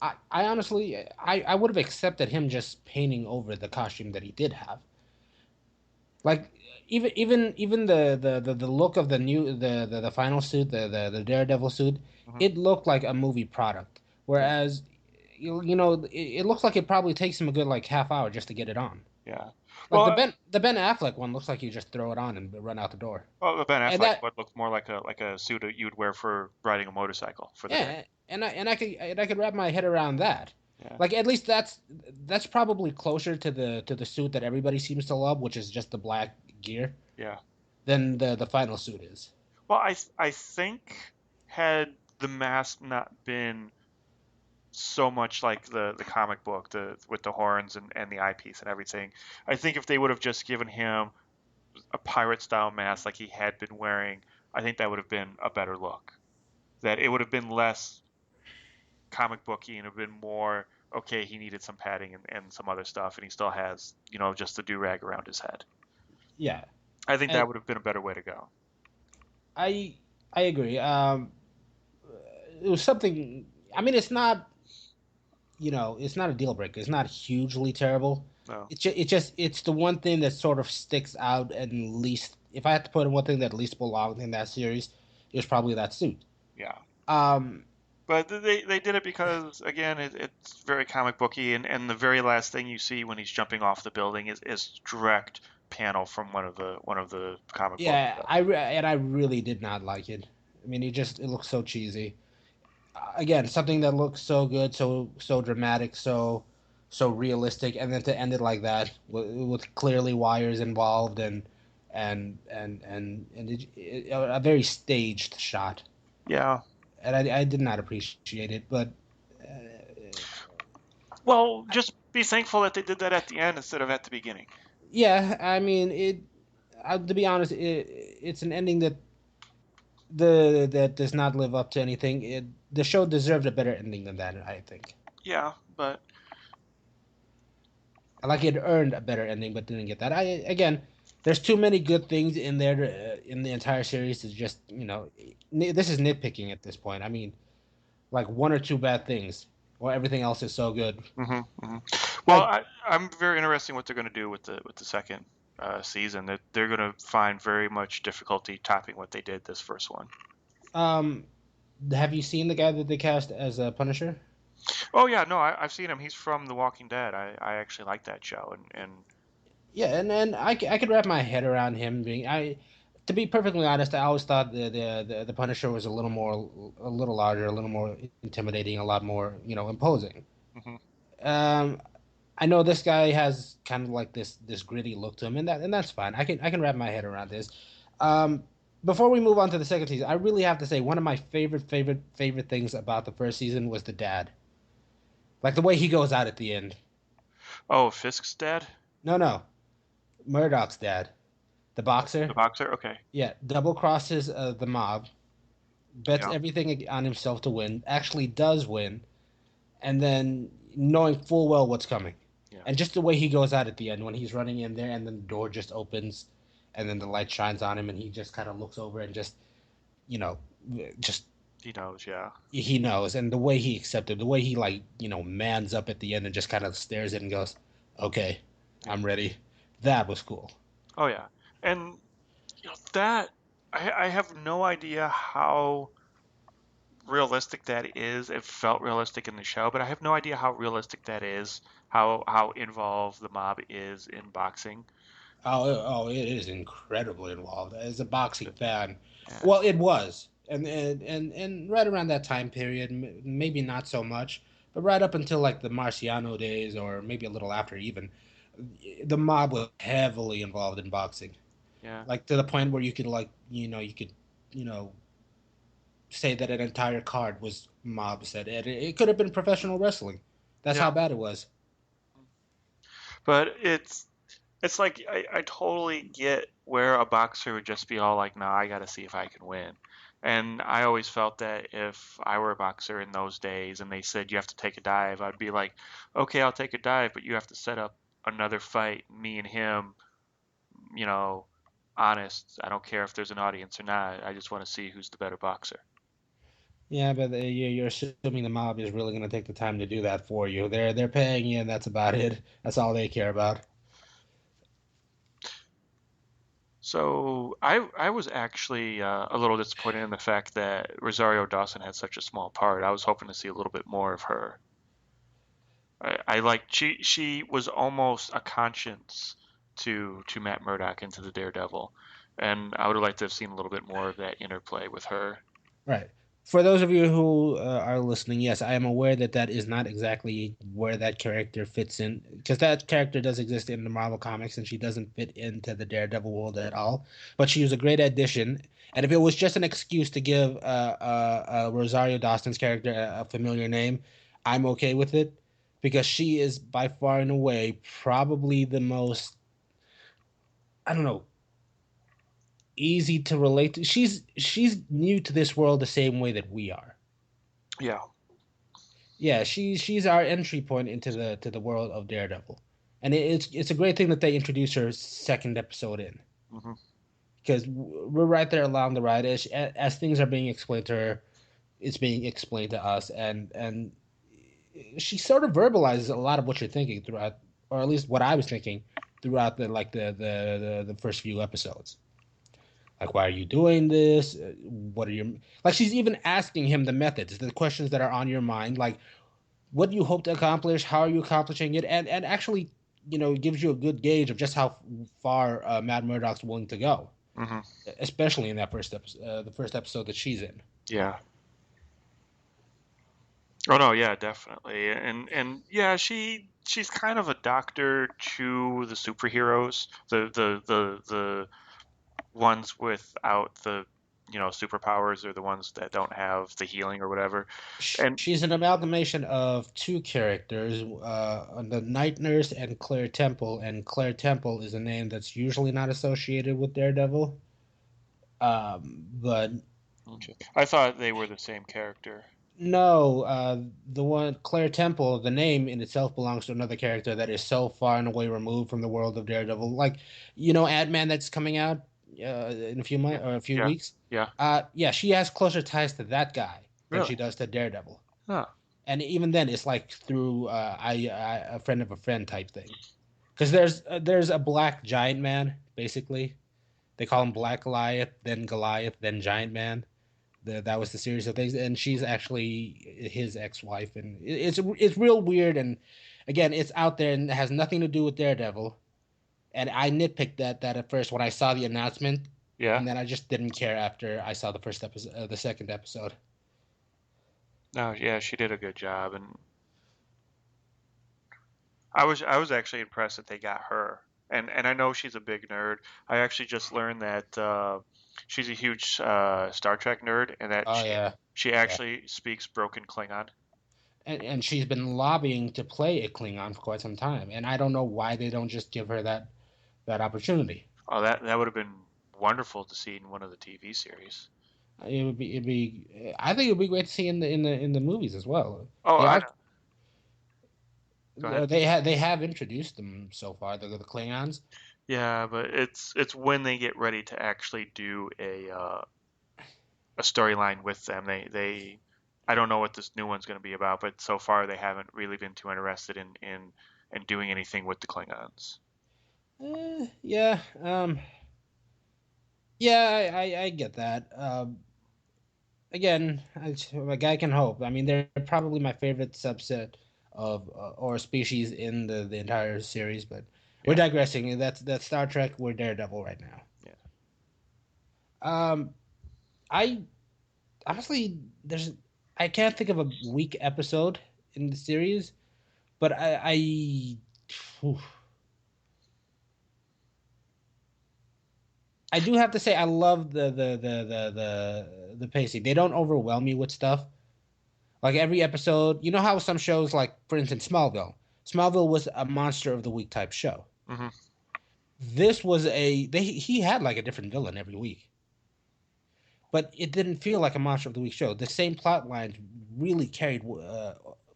I honestly, I would have accepted him just painting over the costume that he did have. Like even the look of the final suit, the Daredevil suit, Hmm. it looked like a movie product. Yeah, Whereas it looks like it probably takes him a good like half hour just to get it on. yeah. Like Well, the Ben Affleck one looks like you just throw it on and run out the door. well, Ben And Affleck that would look more like a suit that you would wear for riding a motorcycle for the day. Yeah, and I could wrap my head around that. Yeah, Like at least that's probably closer to the suit that everybody seems to love, which is just the black gear, yeah. than the final suit is. Well, I think had the mask not been so much like the comic book, with the horns and the eyepiece and everything. I think if they would have just given him a pirate style mask like he had been wearing, I think that would have been a better look. That it would have been less comic booky and it would have been more, okay, he needed some padding and some other stuff, and he still has, just the do rag around his head. Yeah, I think and that would have been a better way to go. I I agree. It was something. I mean, it's not, it's not a deal breaker. It's not hugely terrible. No. It's the one thing that sort of sticks out and least. If I had to put in one thing that least belonged in that series, it's probably that suit. Yeah. Um, But they did it because, again, it's very comic booky, and the very last thing you see when he's jumping off the building is direct panel from one of the comic yeah, books. I really did not like it. I mean, it looks so cheesy. Again, something that looks so good, so dramatic, so realistic, and then to end it like that with clearly wires involved and a very staged shot. Yeah. And I did not appreciate it, but Well, just be thankful that they did that at the end instead of at the beginning. yeah, I mean it. To be honest, it's an ending that does not live up to anything. The show deserved a better ending than that, I think. Yeah, but Like it earned a better ending, but didn't get that. Again, there's too many good things in there in the entire series to just this is nitpicking at this point. I mean, like one or two bad things, while everything else is so good. Well, Like I'm very interested in what they're going to do with the second season. That they're going to find very much difficulty topping what they did this first one. um, have you seen the guy that they cast as a Punisher? Oh yeah, no, I've seen him. He's from The Walking Dead. I actually like that show, and Yeah, and I could wrap my head around him being to be perfectly honest, I always thought the Punisher was a little larger, a little more intimidating, a lot more imposing. mhm. I know this guy has kind of like this gritty look to him, and that's fine. I can wrap my head around this. Um, Before we move on to the second season, I really have to say one of my favorite things about the first season was the dad, like the way he goes out at the end. Oh, Fisk's dad, No, Murdoch's dad, the the boxer. boxer. Okay, Yeah, double crosses the mob, bets yeah, everything on himself to win, actually does win, and then knowing full well what's coming. yeah, And just the way he goes out at the end when he's running in there and then the door just opens and then the light shines on him and he just kind of looks over and you know, just he knows. Yeah, he knows. And the way he accepted, the way he mans up at the end and just kind of stares at it and goes, okay, yeah. I'm ready. That was cool. Oh yeah, and that I have no idea how realistic that is. It felt realistic in the show, but I have no idea how realistic that is. How involved the mob is in boxing. Oh, it is incredibly involved. As a boxing fan, Yeah, well, it was, and right around that time period, maybe not so much, but right up until like the Marciano days, or maybe a little after even, the mob was heavily involved in boxing, yeah, like to the point where you could you could you know say that an entire card was mob set. It could have been professional wrestling. That's how yeah. bad it was. But it's like I totally get where a boxer would just be all like, "Nah, I got to see if I can win." And I always felt that if I were a boxer in those days and they said you have to take a dive, I'd be like, "Okay, I'll take a dive, but you have to set up another fight, me and him, you know, honest. I don't care if there's an audience or not. I just want to see who's the better boxer." Yeah, but you're assuming the mob is really going to take the time to do that for you. They're paying you, and that's about it. That's all they care about. So I was actually a little disappointed in the fact that Rosario Dawson had such a small part. I was hoping to see a little bit more of her. I like she was almost a conscience to Matt Murdock and to the Daredevil, and I would have liked to have seen a little bit more of that interplay with her. Right. For those of you who are listening, yes, I am aware that that is not exactly where that character fits in, because that character does exist in the Marvel comics, and she doesn't fit into the Daredevil world at all. But she was a great addition, and if it was just an excuse to give Rosario Dawson's character a familiar name, I'm okay with it because she is by far and away probably the most, I don't know, easy to relate to. She's new to this world the same way that we are. Yeah. Yeah, she's our entry point into the world of Daredevil, and it's a great thing that they introduce her second episode in, Hmm. because we're right there along the ride as things are being explained to her, it's being explained to us, and she sort of verbalizes a lot of what you're thinking throughout, or at least what I was thinking throughout the first few episodes. Like, why are you doing this? What are your, like? She's even asking him the methods, the questions that are on your mind, like what do you hope to accomplish, how are you accomplishing it, and actually, gives you a good gauge of just how far Matt Murdock's willing to go, Hmm. especially in that first episode, the first episode that she's in. Yeah. Oh no, yeah, definitely. And yeah, she's kind of a doctor to the superheroes, the ones without the, superpowers, or the ones that don't have the healing or whatever. And She's an amalgamation of two characters, the Night Nurse and Claire Temple, and Claire Temple is a name that's usually not associated with Daredevil. But okay. I thought they were the same character. no, the one Claire Temple, the name in itself belongs to another character that is so far and away removed from the world of Daredevil. Like, Ant-Man that's coming out in a few Yeah. months or a few Yeah. weeks. Yeah. Yeah, she has closer ties to that guy than Really? she does to Daredevil. Huh. And even then, it's like through a friend of a friend type thing. Because there's a black giant man, basically. They call him Black Goliath, then Giant Man. That was the series of things, and she's actually his ex-wife, and it's real weird. And again, it's out there and it has nothing to do with Daredevil. And I nitpicked that at first when I saw the announcement, Yeah. and then I just didn't care after I saw the first episode, the second episode. No, yeah, she did a good job, and I was actually impressed that they got her. And I know she's a big nerd. I actually just learned that she's a huge Star Trek nerd, and that Oh she yeah, she yeah. actually speaks broken Klingon. And she's been lobbying to play a Klingon for quite some time, and I don't know why they don't just give her that opportunity. Oh, that would have been wonderful to see in one of the TV series. I think it'd be great to see in the movies as well. Oh, They I are know. Go ahead. they have introduced them so far, the Klingons. Yeah, but it's when they get ready to actually do a storyline with them. They I don't know what this new one's going to be about, but so far they haven't really been too interested in doing anything with the Klingons. Yeah, yeah, I get that. Again, a guy can hope. I mean, they're probably my favorite subset of or species in the entire series, but we're Yeah, digressing. That's Star Trek. We're Daredevil right now. yeah. I honestly, I can't think of a weak episode in the series, but whew, I do have to say I love the pacing. They don't overwhelm me with stuff. Like every episode, you know how some shows, like for instance Smallville. Smallville was a monster of the week type show. Hmm. This was he had like a different villain every week, but it didn't feel like a monster of the week show. The same plot lines really carried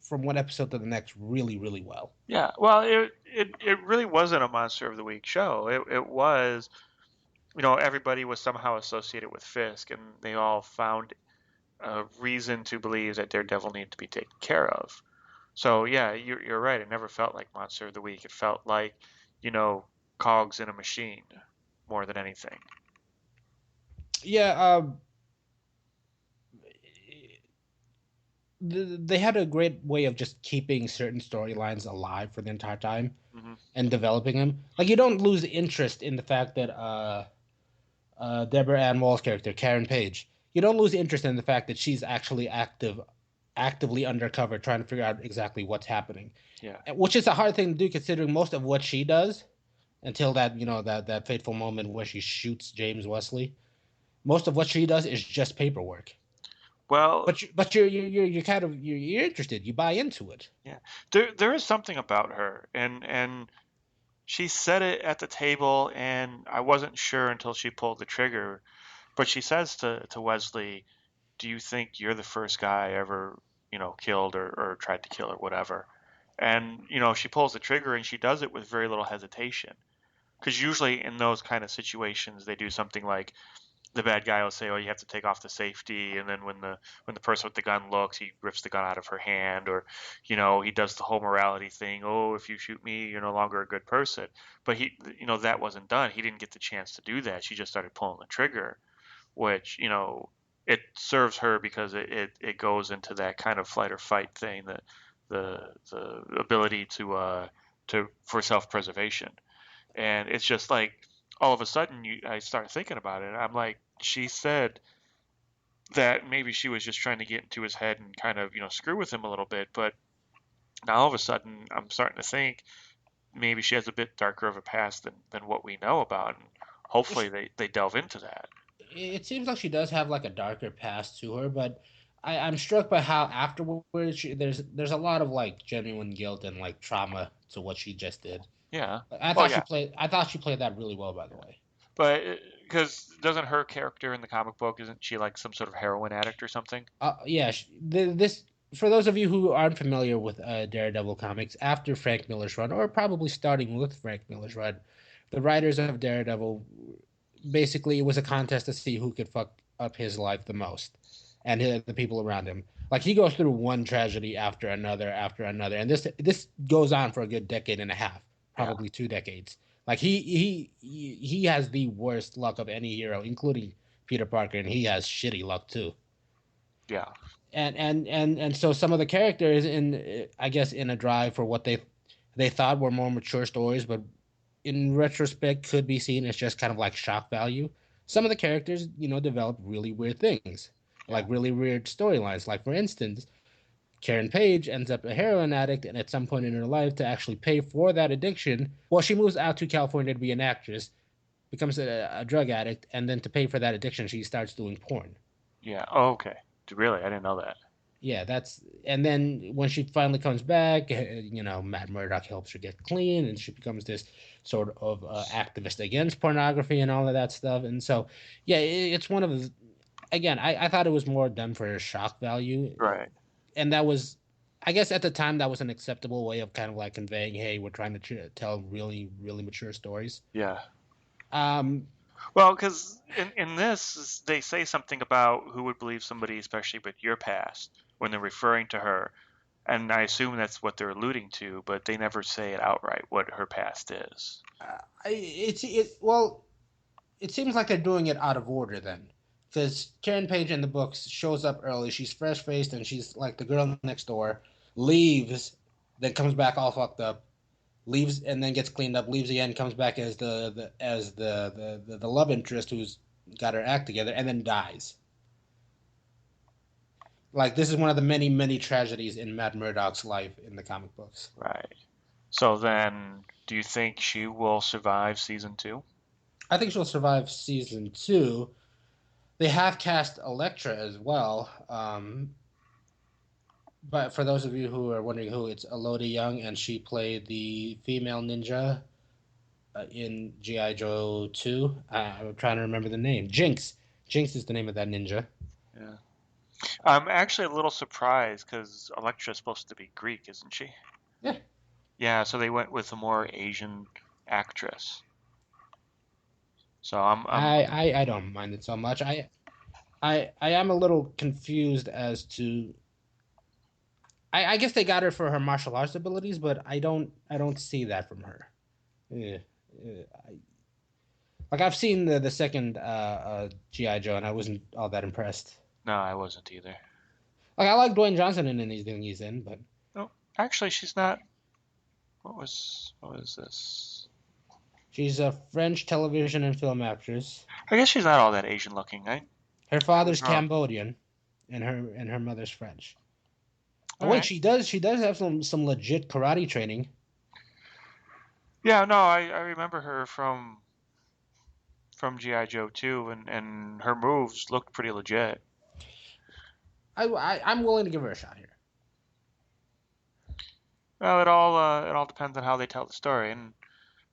from one episode to the next really well. Yeah. Well, it really wasn't a Monster of the Week show. It was, everybody was somehow associated with Fisk, and they all found a reason to believe that Daredevil needed to be taken care of. So yeah, you're right. It never felt like Monster of the Week. It felt like, you know, cogs in a machine more than anything. Yeah, they had a great way of just keeping certain storylines alive for the entire time Hmm. and developing them. Like you don't lose interest in the fact that Deborah Ann Wall's character, Karen Page, you don't lose interest in the fact that she's actually actively undercover trying to figure out exactly what's happening, Yeah. which is a hard thing to do considering most of what she does until that fateful moment where she shoots James Wesley. Most of what she does is just paperwork. Well, But you're kind of you're interested. You buy into it. yeah, there is something about her, and she said it at the table, and I wasn't sure until she pulled the trigger. But she says to Wesley, "Do you think you're the first guy ever, killed or tried to kill or whatever?" And she pulls the trigger, and she does it with very little hesitation. Because usually in those kind of situations, they do something like the bad guy will say, "Oh, you have to take off the safety," and then when the person with the gun looks, he rips the gun out of her hand, or he does the whole morality thing. "Oh, if you shoot me, you're no longer a good person." But that wasn't done. He didn't get the chance to do that. She just started pulling the trigger, which it serves her because it goes into that kind of flight or fight thing, that the ability to for self-preservation. And it's just like all of a sudden I start thinking about it. And I'm like, she said that maybe she was just trying to get into his head and kind of screw with him a little bit. But now all of a sudden I'm starting to think maybe she has a bit darker of a past than what we know about. And hopefully they delve into that. It seems like she does have like a darker past to her, but I'm struck by how afterwards there's a lot of like genuine guilt and like trauma to what she just did. Yeah. I Oh thought yeah. I thought she played that really well, by the way. But because doesn't her character in the comic book, isn't she like some sort of heroin addict or something? Yeah, this for those of you who aren't familiar with Daredevil comics, after Frank Miller's run, or probably starting with Frank Miller's run, the writers of Daredevil basically it was a contest to see who could fuck up his life the most, and the people around him. Like he goes through one tragedy after another, and this goes on for a good decade and a half, Yeah. probably 2 decades. Like he has the worst luck of any hero, including Peter Parker, and he has shitty luck too. Yeah. And so some of the characters in I guess in a drive for what they thought were more mature stories, but in retrospect could be seen as just kind of like shock value. Some of the characters, develop really weird things, Yeah. like really weird storylines. Like for instance, Karen Page ends up a heroin addict, and at some point in her life, to actually pay for that addiction, well, she moves out to California to be an actress, becomes a drug addict, and then to pay for that addiction, she starts doing porn. Yeah. Oh, okay. Really, I didn't know that. Yeah, that's and then when she finally comes back, Matt Murdock helps her get clean, and she becomes this sort of activist against pornography and all of that stuff. And so, yeah, it's one of the again, I thought it was more done for shock value, Right. and that was, I guess, at the time that was an acceptable way of kind of like conveying, hey, we're trying to tell really really mature stories. Yeah. Um, Well, because in this, they say something about who would believe somebody, especially with your past, when they're referring to her. And I assume that's what they're alluding to, but they never say it outright what her past is. well, it seems like they're doing it out of order then. Because Karen Page in the books shows up early. She's fresh faced and she's like the girl next door. Leaves, then comes back all fucked up. Leaves and then gets cleaned up. Leaves again, comes back as the love interest who's got her act together, and then dies. Like this is one of the many many tragedies in Matt Murdock's life in the comic books. Right. So then, do you think she will survive season 2? I think she'll survive season 2. They have cast Elektra as well. But for those of you who are wondering who, it's Elodie Young, and she played the female ninja in GI Joe 2. I'm trying to remember the name. Jinx. Jinx is the name of that ninja. Yeah. I'm actually a little surprised because Elektra's supposed to be Greek, isn't she? Yeah. Yeah, so they went with a more Asian actress. So I don't mind it so much. I am a little confused as to. I guess they got her for her martial arts abilities, but I don't see that from her. Yeah. Like I've seen the second GI Joe, and I wasn't all that impressed. no, I wasn't either. Like I like Dwayne Johnson in anything he's in, but No, actually, she's not. What was this? she's a French television and film actress. I guess she's not all that Asian looking. Her I was father's wrong. Cambodian, and her mother's French. Oh All wait, right. she does have some legit karate training. Yeah, no, I remember her from GI Joe 2, and her moves looked pretty legit. I'm willing to give her a shot here. Well, it all depends on how they tell the story, and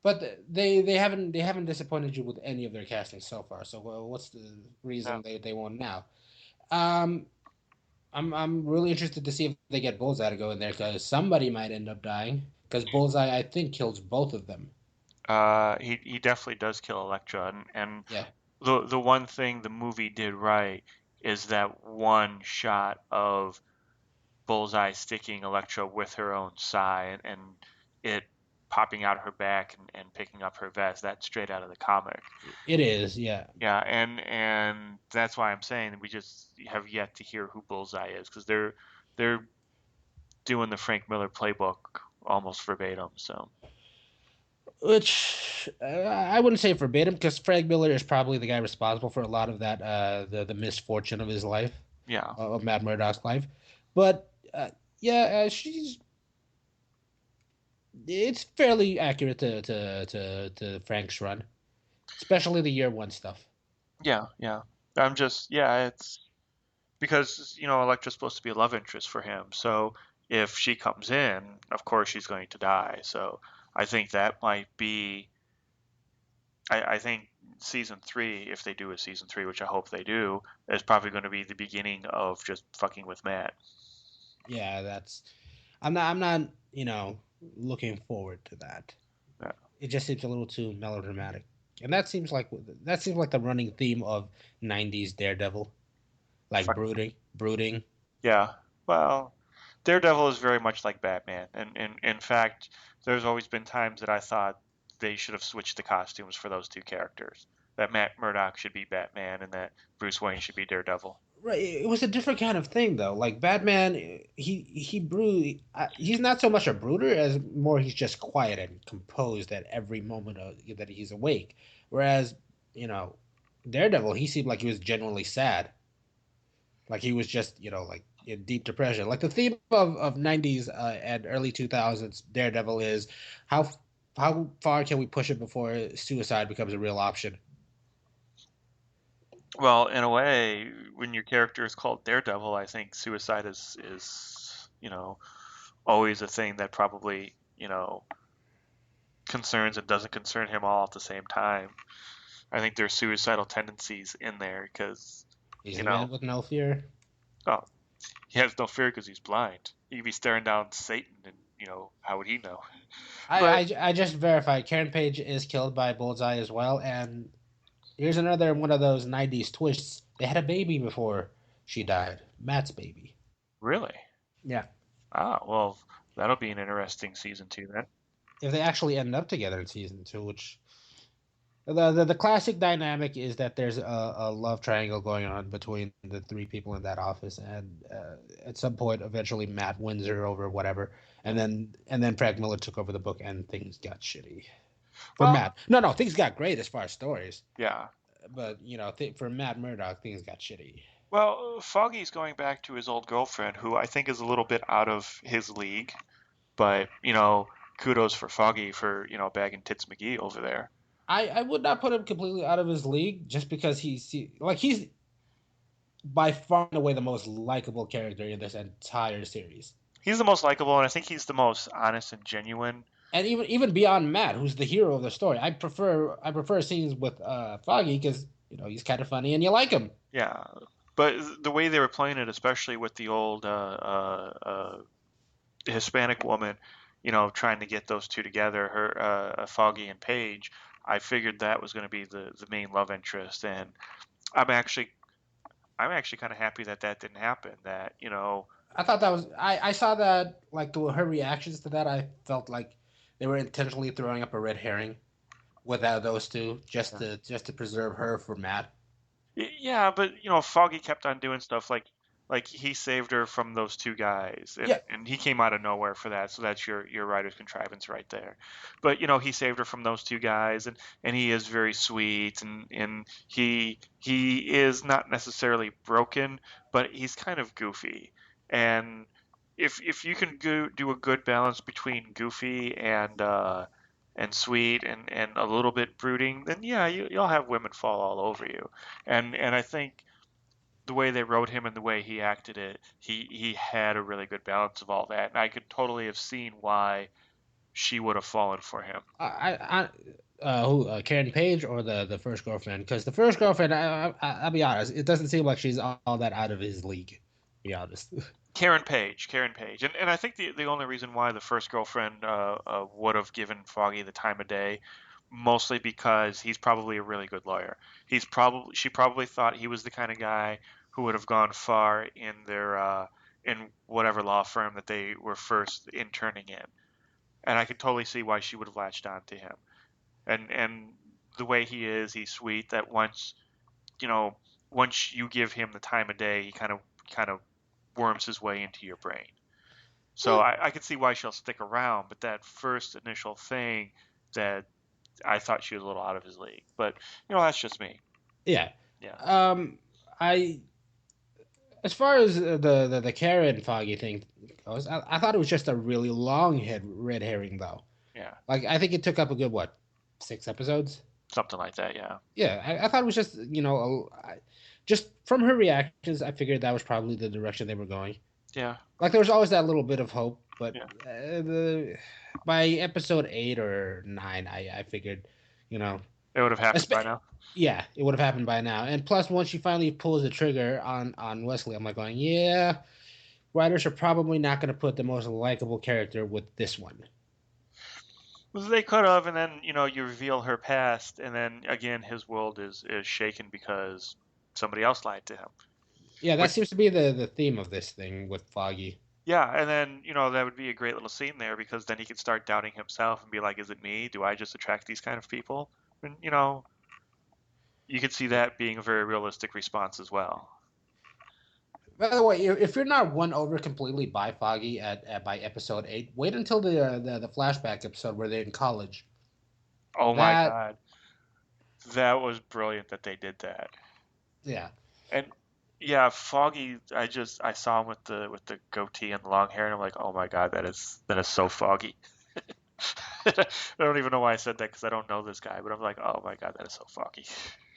But they haven't disappointed you with any of their casting so far. So what's the yeah. reason they won't now? Um, I'm really interested to see if they get Bullseye to go in there because somebody might end up dying. Because Bullseye, I think, kills both of them. He definitely does kill Elektra, and Yeah, the one thing the movie did right is that one shot of Bullseye sticking Elektra with her own sai and it popping out her back and picking up her vest. That's straight out of the comic. it is. Yeah, Yeah, and that's why I'm saying we just have yet to hear who Bullseye is because they're doing the Frank Miller playbook almost verbatim. So which I wouldn't say verbatim because Frank Miller is probably the guy responsible for a lot of that the misfortune of his life, yeah, of Matt Murdock's life. But yeah, she's it's fairly accurate to Frank's run, especially the year one stuff. yeah. I'm just yeah, it's because Elektra's supposed to be a love interest for him. So if she comes in, of course she's going to die. So I think that might be. I think season three, if they do a season three, which I hope they do, is probably going to be the beginning of just fucking with Matt. Yeah, that's I'm not looking forward to that. Yeah. It just seems a little too melodramatic, and that seems like the running theme of '90s Daredevil, like Fuck. brooding. Yeah. Well, Daredevil is very much like Batman, and in fact, there's always been times that I thought they should have switched the costumes for those two characters. That Matt Murdock should be Batman, and that Bruce Wayne should be Daredevil. Right, it was a different kind of thing though. Like Batman, he brood. He's not so much a brooder as more he's just quiet and composed at every moment that he's awake. Whereas, you know, Daredevil, he seemed like he was genuinely sad. Like he was just, like in deep depression. Like the theme of '90s and early 2000s Daredevil is how how far can we push it before suicide becomes a real option? Well, in a way, when your character is called Daredevil, I think suicide is always a thing that probably concerns and doesn't concern him all at the same time. I think there's suicidal tendencies in there because He's you a man know, with no fear. oh, he has no fear because he's blind. He could be staring down Satan, and how would he know? I, But I, I just verified Karen Page is killed by Bullseye as well. And here's another one of those '90s twists. They had a baby before she died. Matt's baby. really, Yeah. well, that'll be an interesting season two then. If they actually end up together in season two, which the classic dynamic is that there's a love triangle going on between the three people in that office, and at some point, eventually Matt wins her over, whatever, and then Frank Miller took over the book, and things got shitty for Well, Matt. No, things got great as far as stories, yeah. but for Matt Murdock, things got shitty. Well, Foggy's going back to his old girlfriend, who I think is a little bit out of his league. But kudos for Foggy for bagging Tits McGee over there. I would not put him completely out of his league just because he's by far and away the most likable character in this entire series. He's the most likable, and I think he's the most honest and genuine. And even beyond Matt, who's the hero of the story, I prefer scenes with Foggy because he's kind of funny and you like him. Yeah, but the way they were playing it, especially with the old Hispanic woman, trying to get those two together, her Foggy and Paige, I figured that was going to be the main love interest, and I'm actually I'm actually kind of happy that that didn't happen. That I thought that was I saw that like to her reactions to that. I felt like they were intentionally throwing up a red herring without those two just to preserve her for Matt. Yeah, but Foggy kept on doing stuff like he saved her from those two guys, and Yeah, and he came out of nowhere for that. So that's your writer's contrivance right there. But he saved her from those two guys, and he is very sweet, and he is not necessarily broken, but he's kind of goofy. And if you can do a good balance between goofy and sweet and a little bit brooding, then yeah, you'll have women fall all over you. And I think the way they wrote him and the way he acted it, he had a really good balance of all that, and I could totally have seen why she would have fallen for him. Who Karen Page or the first girlfriend? Because the first girlfriend, I'll be honest, it doesn't seem like she's all that out of his league. To be honest. Karen Page, and I think the only reason why the first girlfriend would have given Foggy the time of day, mostly because he's probably a really good lawyer. She probably thought he was the kind of guy who would have gone far in their in whatever law firm that they were first interning in, and I could totally see why she would have latched on to him. And the way he is, he's sweet. That once you give him the time of day, he kind of worms his way into your brain. So I can see why she'll stick around, but that first initial thing, that I thought she was a little out of his league. But that's just me. Yeah. Yeah. I as far as the Karen Foggy thing goes, I thought it was just a really long red herring though. Yeah. Like I think it took up a good 6 episodes. Something like that. Yeah. Yeah, I thought it was just just from her reactions, I figured that was probably the direction they were going. Yeah. Like there was always that little bit of hope, but Yeah. By episode 8 or 9, I figured, it would have happened by now. Yeah, it would have happened by now. And plus, once she finally pulls the trigger on Wesley, I'm like going, yeah, writers are probably not going to put the most likable character with this one. Well, they could have, and then you reveal her past, and then again his world is shaken because somebody else lied to him. Yeah, that seems to be the theme of this thing with Foggy. Yeah, and then that would be a great little scene there, because then he could start doubting himself and be like, "Is it me? Do I just attract these kind of people?" And you could see that being a very realistic response as well. By the way, if you're not won over completely by Foggy by episode 8, wait until the flashback episode where they're in college. Oh my God, that was brilliant that they did that. Yeah, and yeah, Foggy. I saw him with the goatee and the long hair, and I'm like, oh my God, that is so Foggy. I don't even know why I said that, because I don't know this guy, but I'm like, oh my God, that is so Foggy.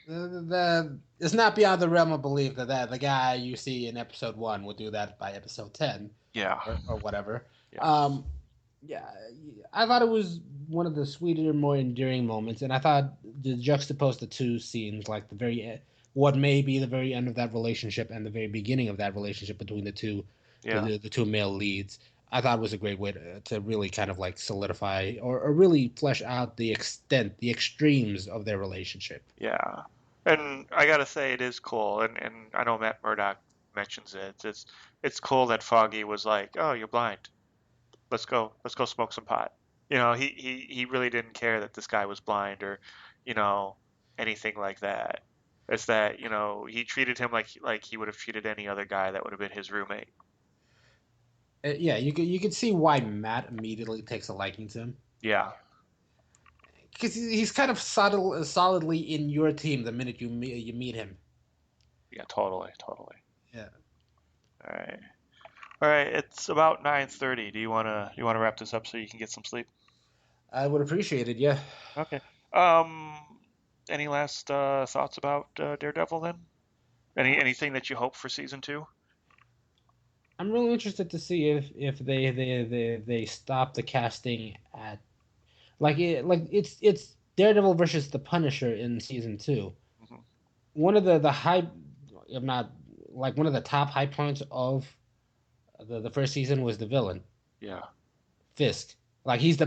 It's not beyond the realm of belief that the guy you see in episode 1 will do that by episode 10. Yeah. Or whatever. Yeah. Yeah, I thought it was one of the sweeter, more endearing moments, and I thought the juxtapose the two scenes, like what may be the very end of that relationship and the very beginning of that relationship between the two, the two male leads, I thought was a great way to really kind of like solidify or really flesh out the extremes of their relationship. Yeah. And I gotta say, it is cool, and I know Matt Murdock mentions it. It's cool that Foggy was like, "Oh, you're blind. Let's go smoke some pot." He really didn't care that this guy was blind or, anything like that. It's that he treated him like he would have treated any other guy that would have been his roommate. Yeah, you could see why Matt immediately takes a liking to him. Yeah. Because he's kind of solidly in your team the minute you meet him. Yeah, totally. Yeah. All right. It's about 9:30. Do you wanna wrap this up so you can get some sleep? I would appreciate it. Yeah. Okay. Any last thoughts about Daredevil then? Anything that you hope for season 2? I'm really interested to see if they stop the casting at it's Daredevil versus the Punisher in season 2. Mm-hmm. One of the high, if not like one of the top high points of the first season was the villain. Yeah. Fisk. Like he's the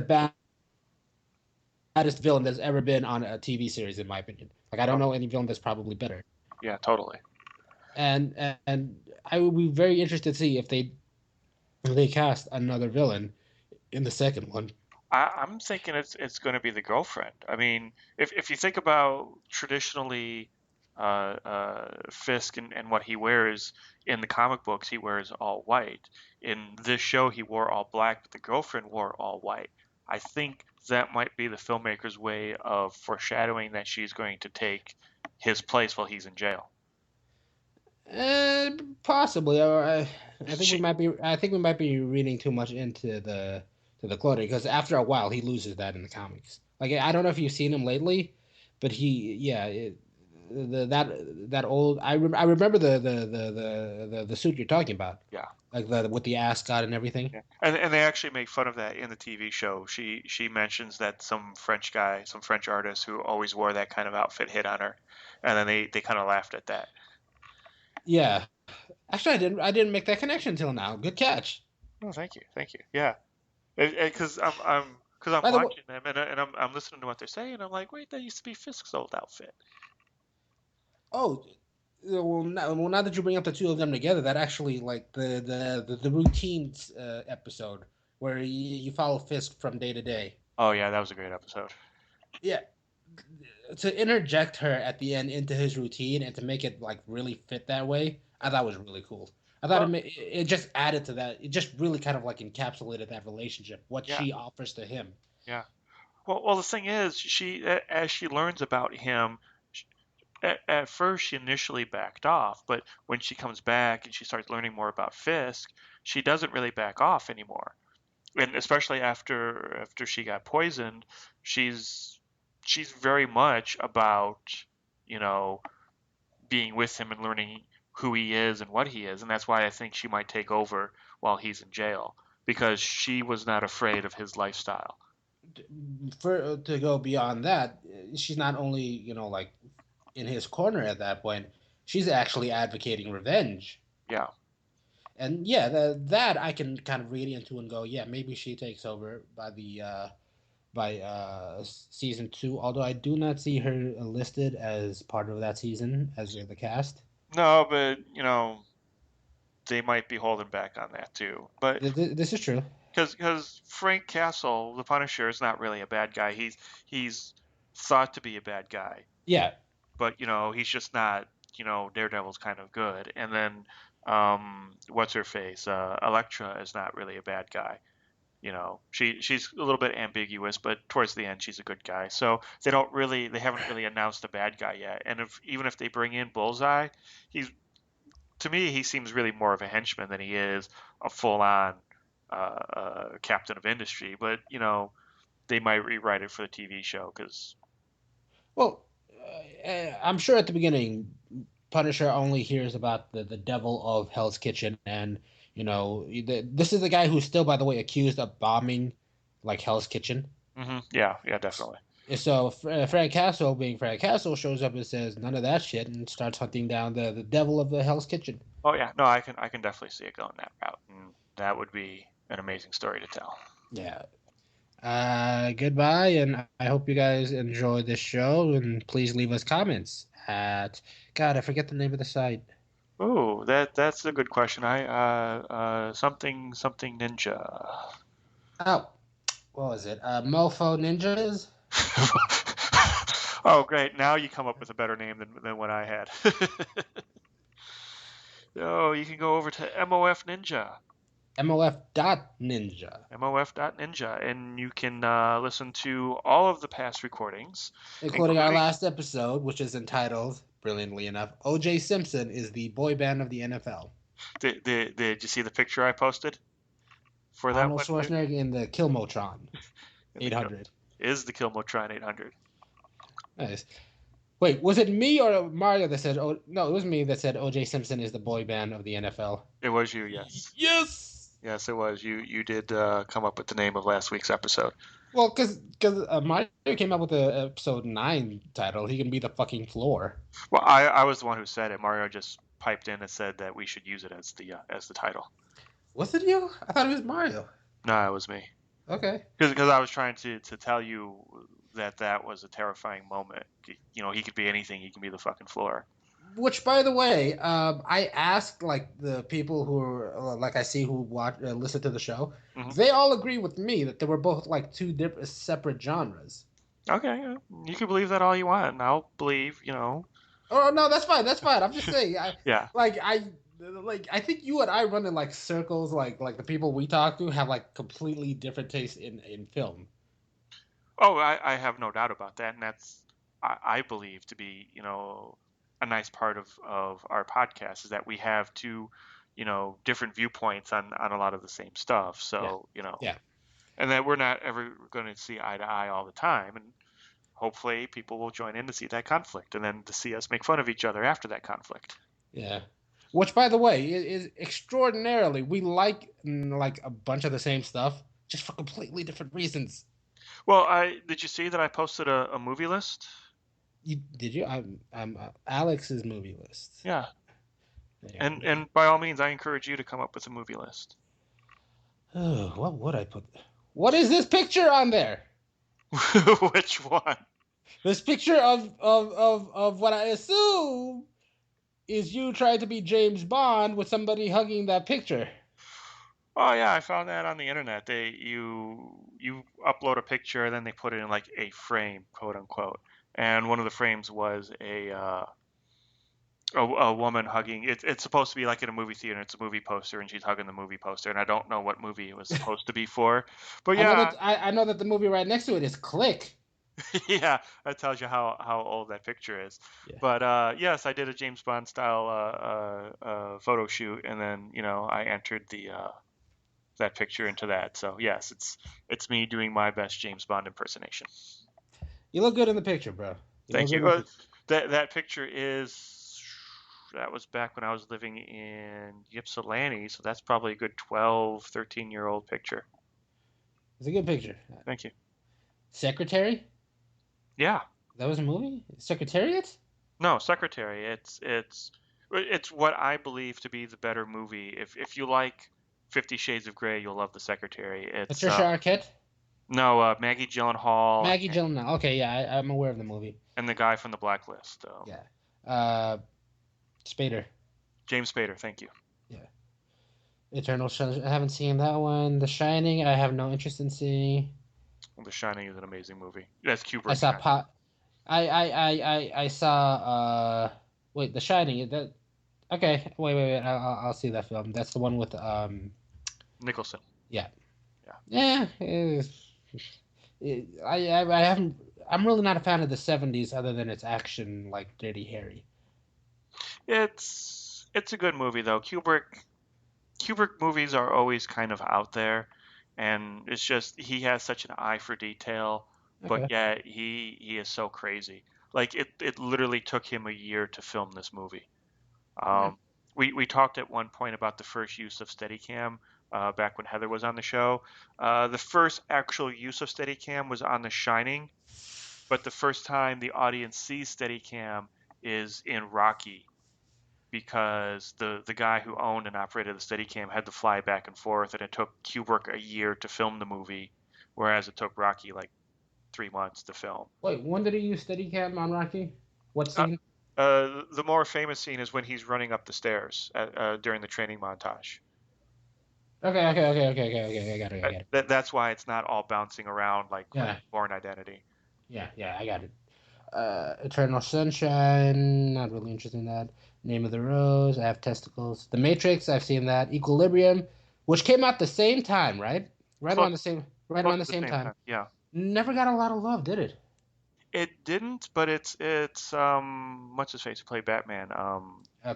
baddest villain that's ever been on a TV series, in my opinion. Like I don't know any villain that's probably better. Yeah, totally. And I would be very interested to see if they cast another villain in the second one. I'm thinking it's going to be the girlfriend. I mean, if you think about traditionally Fisk and what he wears in the comic books, he wears all white. In this show, he wore all black, but the girlfriend wore all white. I think that might be the filmmaker's way of foreshadowing that she's going to take his place while he's in jail. Possibly. I think we might be reading too much into the clothing, because after a while he loses that in the comics. Like I don't know if you've seen him lately, but that old. I remember the suit you're talking about, Yeah. like the with the ascot and everything. Yeah. And they actually make fun of that in the TV show. She mentions that some French guy, some French artist who always wore that kind of outfit hit on her, and then they kind of laughed at that. Yeah, actually, I didn't make that connection until now. Good catch. Oh, thank you. Yeah, because I'm By the way, watching them and I'm listening to what they're saying. I'm like, wait, that used to be Fisk's old outfit. oh, well, now that you bring up the two of them together, that actually like the routines episode where you follow Fisk from day to day. Oh yeah, that was a great episode. Yeah, to interject her at the end into his routine and to make it like really fit that way, I thought was really cool. I thought Well, it just added to that. It just really kind of like encapsulated that relationship, what yeah, she offers to him. yeah. Well, the thing is, as she learns about him, at first she initially backed off, but when she comes back and she starts learning more about Fisk, she doesn't really back off anymore. And especially after she got poisoned, she's she's very much about, you know, being with him and learning who he is and what he is, and that's why I think she might take over while he's in jail because she was not afraid of his lifestyle. For to go beyond that, she's not only like in his corner at that point, she's actually advocating revenge. Yeah. And yeah, that I can kind of read into and go, yeah, maybe she takes over by season 2. Although I do not see her listed as part of that season as the cast. No, but they might be holding back on that too. But This is true. because Frank Castle, the Punisher, is not really a bad guy. He's thought to be a bad guy, Yeah. but he's just not. Daredevil's kind of good, and then what's her face? Elektra is not really a bad guy. She's a little bit ambiguous, but towards the end she's a good guy. So they haven't really announced a bad guy yet. And even if they bring in Bullseye, he's to me he seems really more of a henchman than he is a full on captain of industry. But they might rewrite it for the TV show because Well, I'm sure at the beginning, Punisher only hears about the devil of Hell's Kitchen, and this is the guy who's still, by the way, accused of bombing like Hell's Kitchen. yeah, definitely. So Frank Castle, being Frank Castle, shows up and says none of that shit and starts hunting down the devil of the Hell's Kitchen. Oh yeah, no, I can definitely see it going that route, and that would be an amazing story to tell. Yeah. Goodbye, and I hope you guys enjoyed this show, and please leave us comments at, God, I forget the name of the site. Oh, that's a good question. Something ninja. Oh, what was it? Mofo Ninjas? Oh, great. Now you come up with a better name than what I had. Oh, you can go over to MOF Ninja. MOF.Ninja. MOF.Ninja, and you can listen to all of the past recordings, Including our last episode, which is entitled, brilliantly enough, O.J. Simpson is the boy band of the NFL. Did you see the picture I posted for that Arnold one? Schwarzenegger in the Kilmotron 800. Is the Kilmotron 800. Nice. Wait, was it me or Mario that said, oh, no, it was me that said O.J. Simpson is the boy band of the NFL? It was you, yes. Yes! Yes, it was. You did come up with the name of last week's episode. Well, because Mario came up with the episode 9 title, he can be the fucking floor. Well, I was the one who said it. Mario just piped in and said that we should use it as the title. Was it you? I thought it was Mario. No, it was me. Okay. Because I was trying to tell you that was a terrifying moment. He could be anything. He can be the fucking floor. Which, by the way, I asked like the people who are like I see who watch listen to the show. Mm-hmm. They all agree with me that they were both like two different separate genres. Okay, you can believe that all you want, and I'll believe. Oh no, that's fine. That's fine. I'm just saying. Yeah. I think you and I run in like circles. Like the people we talk to have like completely different tastes in film. Oh, I have no doubt about that, and that's I believe to be a nice part of our podcast is that we have two different viewpoints on a lot of the same stuff. So yeah. and that we're not ever going to see eye to eye all the time, and hopefully people will join in to see that conflict and then to see us make fun of each other after that conflict. Yeah. Which, by the way, is extraordinarily we like a bunch of the same stuff, just for completely different reasons. Well, did you see that I posted a movie list? Did you? I'm Alex's movie list. Yeah. Yeah. And by all means, I encourage you to come up with a movie list. Oh, what would I put? What is this picture on there? Which one? This picture of what I assume is you trying to be James Bond with somebody hugging that picture. Oh yeah, I found that on the internet. You upload a picture, then they put it in like a frame, quote unquote. And one of the frames was a woman hugging. It's supposed to be like in a movie theater. It's a movie poster, and she's hugging the movie poster. And I don't know what movie it was supposed to be for, but yeah, I know that the movie right next to it is Click. yeah, that tells you how old that picture is. Yeah. But yes, I did a James Bond style photo shoot, and then I entered the that picture into that. So yes, it's me doing my best James Bond impersonation. You look good in the picture, bro. Thank Look you. good in the picture. That picture that was back when I was living in Ypsilanti, so that's probably a good 12, 13-year-old picture. It's a good picture. Thank you. Secretary? Yeah. That was a movie? Secretariat? No, Secretary. It's what I believe to be the better movie. If you like 50 Shades of Grey, you'll love The Secretary. It's Patricia Arquette? no Maggie Gyllenhaal Maggie Gyllenhaal. Okay, yeah, I'm aware of the movie. and the guy from The Blacklist. Yeah. Spader. James Spader. Thank you. Yeah. Eternal Sunshine. I haven't seen that one. The Shining. I have no interest in seeing. The Shining is an amazing movie. That's Kubrick. I saw pot. I saw. Wait, The Shining. Is that? Okay. Wait. I'll see that film. That's the one with Nicholson. Yeah. Yeah. Yeah. I haven't. I'm really not a fan of the '70s, other than its action, like Dirty Harry. It's a good movie though. Kubrick movies are always kind of out there, and it's just he has such an eye for detail, but Okay. yet he is so crazy. Like it literally took him a year to film this movie. Yeah. We talked at one point about the first use of Steadicam back when Heather was on the show. The first actual use of Steadicam was on The Shining, but the first time the audience sees Steadicam is in Rocky because the guy who owned and operated the Steadicam had to fly back and forth, and it took Kubrick a year to film the movie, whereas it took Rocky like 3 months to film. Wait, when did he use Steadicam on Rocky? What Uh, scene? the more famous scene is when he's running up the stairs during the training montage. Okay. I got it. That's why it's not all bouncing around like Yeah. Born Identity. Yeah, I got it. Eternal Sunshine, not really interested in that. Name of the Rose, I have Testicles. The Matrix, I've seen that. Equilibrium, which came out the same time, right? Right Close, around the same close around the to same time. Yeah. Never got a lot of love, did it? It didn't, but it's what's his face who played Batman?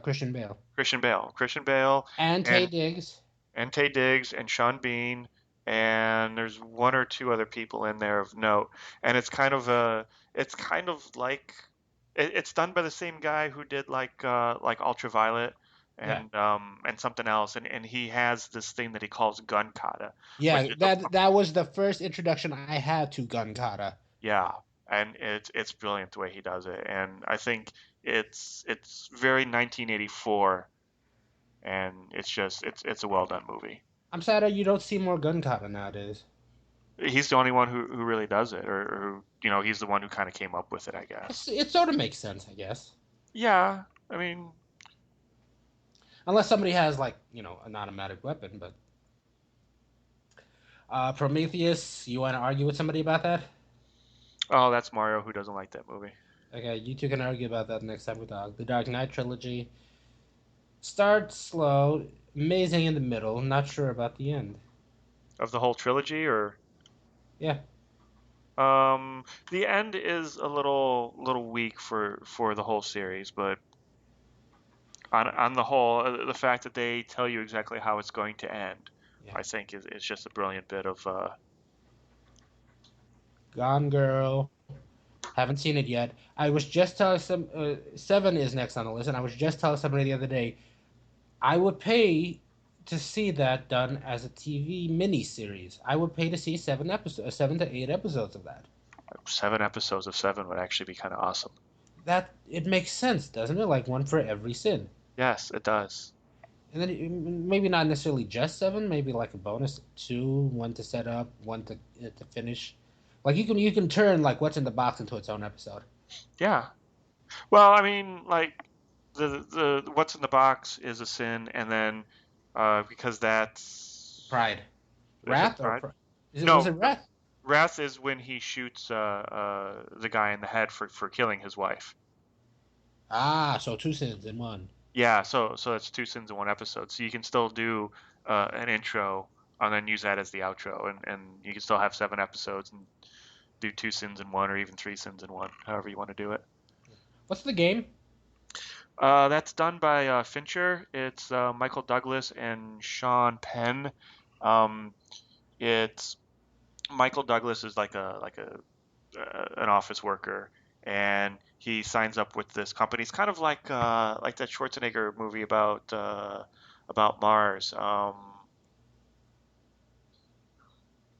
Christian Bale. Christian Bale, And Taye Diggs. and Taye Diggs and Sean Bean, and there's one or two other people in there of note. And it's kind of like it's done by the same guy who did like Ultraviolet Yeah. and something else, and he has this thing that he calls gun kata, Yeah, which is that was the first introduction I had to gun kata. yeah, and it's brilliant the way he does it, and I think it's very 1984, and it's a well done movie. I'm sad that you don't see more gun kata nowadays. He's the only one who really does it, or who he's the one who kind of came up with it, I guess. It sort of makes sense, I guess. Yeah, I mean, Unless somebody has, like, an automatic weapon, but... Prometheus, you want to argue with somebody about that? oh, that's Mario who doesn't like that movie. Okay, you two can argue about that next time we talk. The Dark Knight trilogy starts slow, amazing in the middle, not sure about the end. Of the whole trilogy, or Yeah. the end is a little weak for the whole series, but on the whole, the fact that they tell you exactly how it's going to end, Yeah. I think is just a brilliant bit of Gone Girl Haven't seen it yet. I was just telling Seven is next on the list, and I was just telling somebody the other day I would pay to see that done as a TV miniseries. I would pay to see 7 to 8 episodes of that. 7 episodes of Seven would actually be kind of awesome. That it makes sense, doesn't it? Like one for every sin. Yes, it does. And then maybe not necessarily just seven, maybe like a bonus two, one to set up, one to finish. Like you can turn like what's in the box into its own episode. Yeah. Well, I mean, like the what's in the box is a sin, and then because that's Pride, is it wrath, or pride? is it was No, it wrath? wrath is when he shoots the guy in the head for killing his wife. Ah, so two sins in one. Yeah, so it's 2 sins in 1 episode. So you can still do an intro and then use that as the outro, and you can still have 7 episodes and do 2 sins in 1 or even 3 sins in 1, however you want to do it. What's the game? That's done by Fincher. It's Michael Douglas and Sean Penn. Um, it's Michael Douglas is like a an office worker, and he signs up with this company. It's kind of like that Schwarzenegger movie about Mars.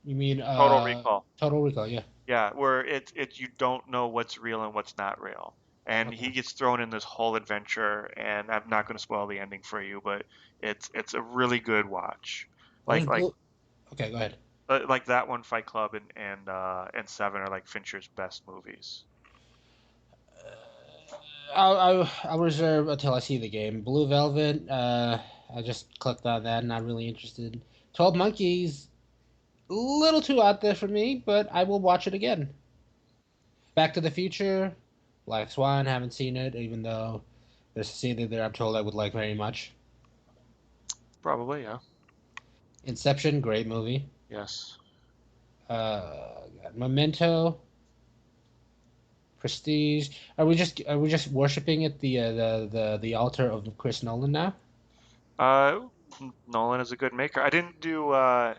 You mean Total Recall. Total Recall? Yeah. Yeah, where it you don't know what's real and what's not real. And he Okay. gets thrown in this whole adventure, and I'm not going to spoil the ending for you, but it's a really good watch. What is Like like blue? Okay, go ahead. like that one, Fight Club and Seven are like Fincher's best movies. I'll reserve until I see the game. Blue Velvet. I just clicked on that. Not really interested. 12 Monkeys. A little too out there for me, but I will watch it again. Back to the Future. Black Swan. Haven't seen it, even though there's a scene in there I'm told I would like very much. Probably, yeah. Inception. Great movie. Yes. Memento. Prestige. Are we just worshiping at the altar of Chris Nolan now? Uh, Nolan is a good maker. I didn't do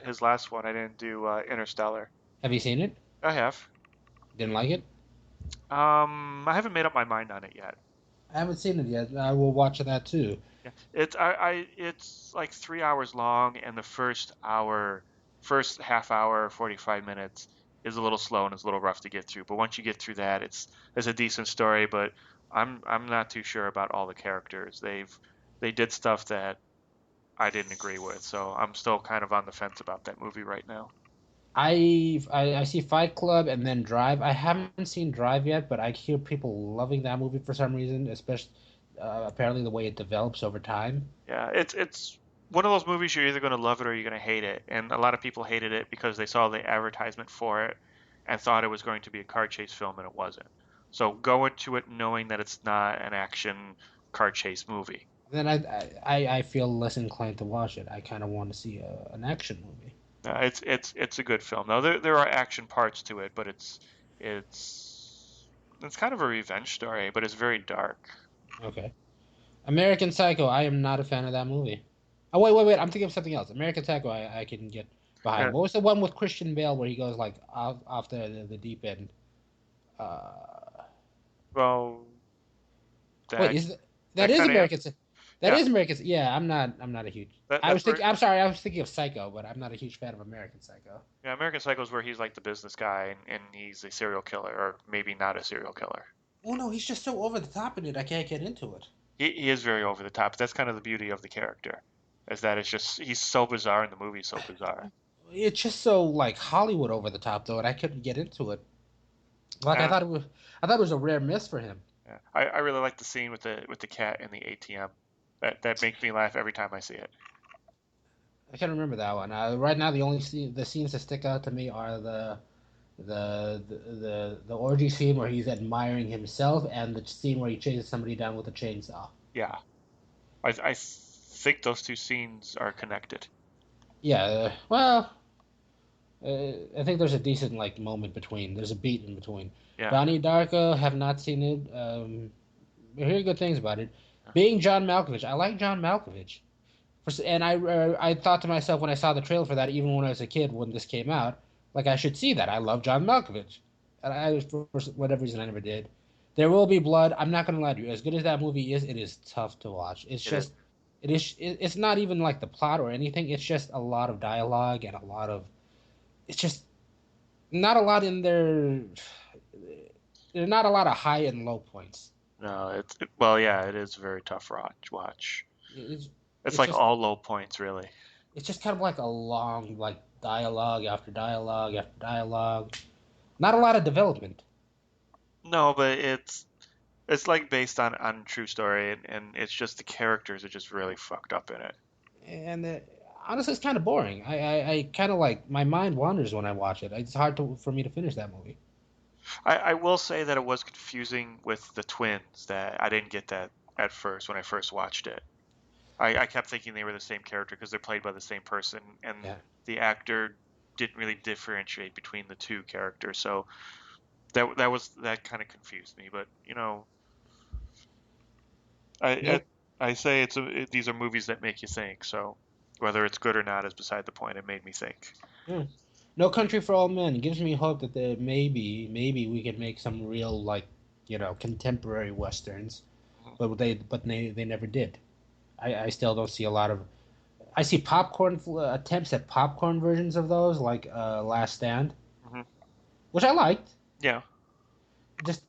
his last one. I didn't do Interstellar. Have you seen it? I have. Didn't like it? I haven't made up my mind on it yet. I haven't seen it yet. I will watch that too. Yeah, it's like 3 hours long, and the first half hour, 45 minutes is a little slow and it's a little rough to get through. But once you get through that, it's a decent story. But I'm not too sure about all the characters. They did stuff that I didn't agree with, so I'm still kind of on the fence about that movie right now. I see Fight Club and then Drive. I haven't seen Drive yet, but I hear people loving that movie for some reason, especially apparently the way it develops over time. Yeah, it's one of those movies you're either going to love it or you're going to hate it. And a lot of people hated it because they saw the advertisement for it and thought it was going to be a car chase film, and it wasn't. So go into it knowing that it's not an action car chase movie. Then I feel less inclined to watch it. I kind of want to see an action movie. It's a good film. Now there are action parts to it, but it's it's kind of a revenge story, but it's very dark. Okay. American Psycho. I am not a fan of that movie. Oh wait. I'm thinking of something else. American Psycho. I can get behind. Yeah, What was the one with Christian Bale where he goes like off the deep end? Uh, well, wait, that that that is kind of American? That yeah is American. Yeah, I'm not a huge. I was that's where thinking. I'm sorry. I was thinking of Psycho, but I'm not a huge fan of American Psycho. yeah American Psycho is where he's like the business guy and he's a serial killer or maybe not a serial killer. Oh no, he's just so over the top in it. I can't get into it. He is very over the top. That's kind of the beauty of the character, is that it's just he's so bizarre and the movie's so bizarre. It's just so like Hollywood over the top though, and I couldn't get into it. Like And I thought it was a rare miss for him. yeah, I really like the scene with the cat in the ATM. That makes me laugh every time I see it. I can't remember that one. Right now, the scenes that stick out to me are the orgy scene where he's admiring himself, and the scene where he chases somebody down with a chainsaw. Yeah, I think those two scenes are connected. Yeah, well, I think there's a decent like moment between. There's a beat in between. Yeah. Donnie Darko, have not seen it. I hear good things about it. Being John Malkovich, I like John Malkovich. And I thought to myself when I saw the trailer for that, even when I was a kid, when this came out, like I should see that. I love John Malkovich, And for whatever reason, I never did. There will be blood. I'm not gonna lie to you. As good as that movie is, it is tough to watch. It's It is. just, it's not even like the plot or anything. It's just a lot of dialogue and a lot of. It's just not a lot in there. There's not a lot of high and low points. No, well, yeah, it is a very tough watch. It's It's it's like just all low points, really. it's just kind of like a long like dialogue after dialogue after dialogue. Not a lot of development. No, but it's like based on true story, and it's just the characters are just really fucked up in it. And honestly, it's kind of boring. I kind of like my mind wanders when I watch it. It's hard for me to finish that movie. I will say that it was confusing with the twins. That I didn't get that at first when I first watched it. I kept thinking they were the same character because they're played by the same person, and Yeah. the actor didn't really differentiate between the two characters. So that kind of confused me. But I Nope. I say these are movies that make you think. So whether it's good or not is beside the point. It made me think. Yeah. No Country for Old Men gives me hope that maybe we could make some real like contemporary westerns, Mhm. but they never did. I still don't see a lot of. I see popcorn attempts at popcorn versions of those like Last Stand, Mhm. which I liked. Yeah. Just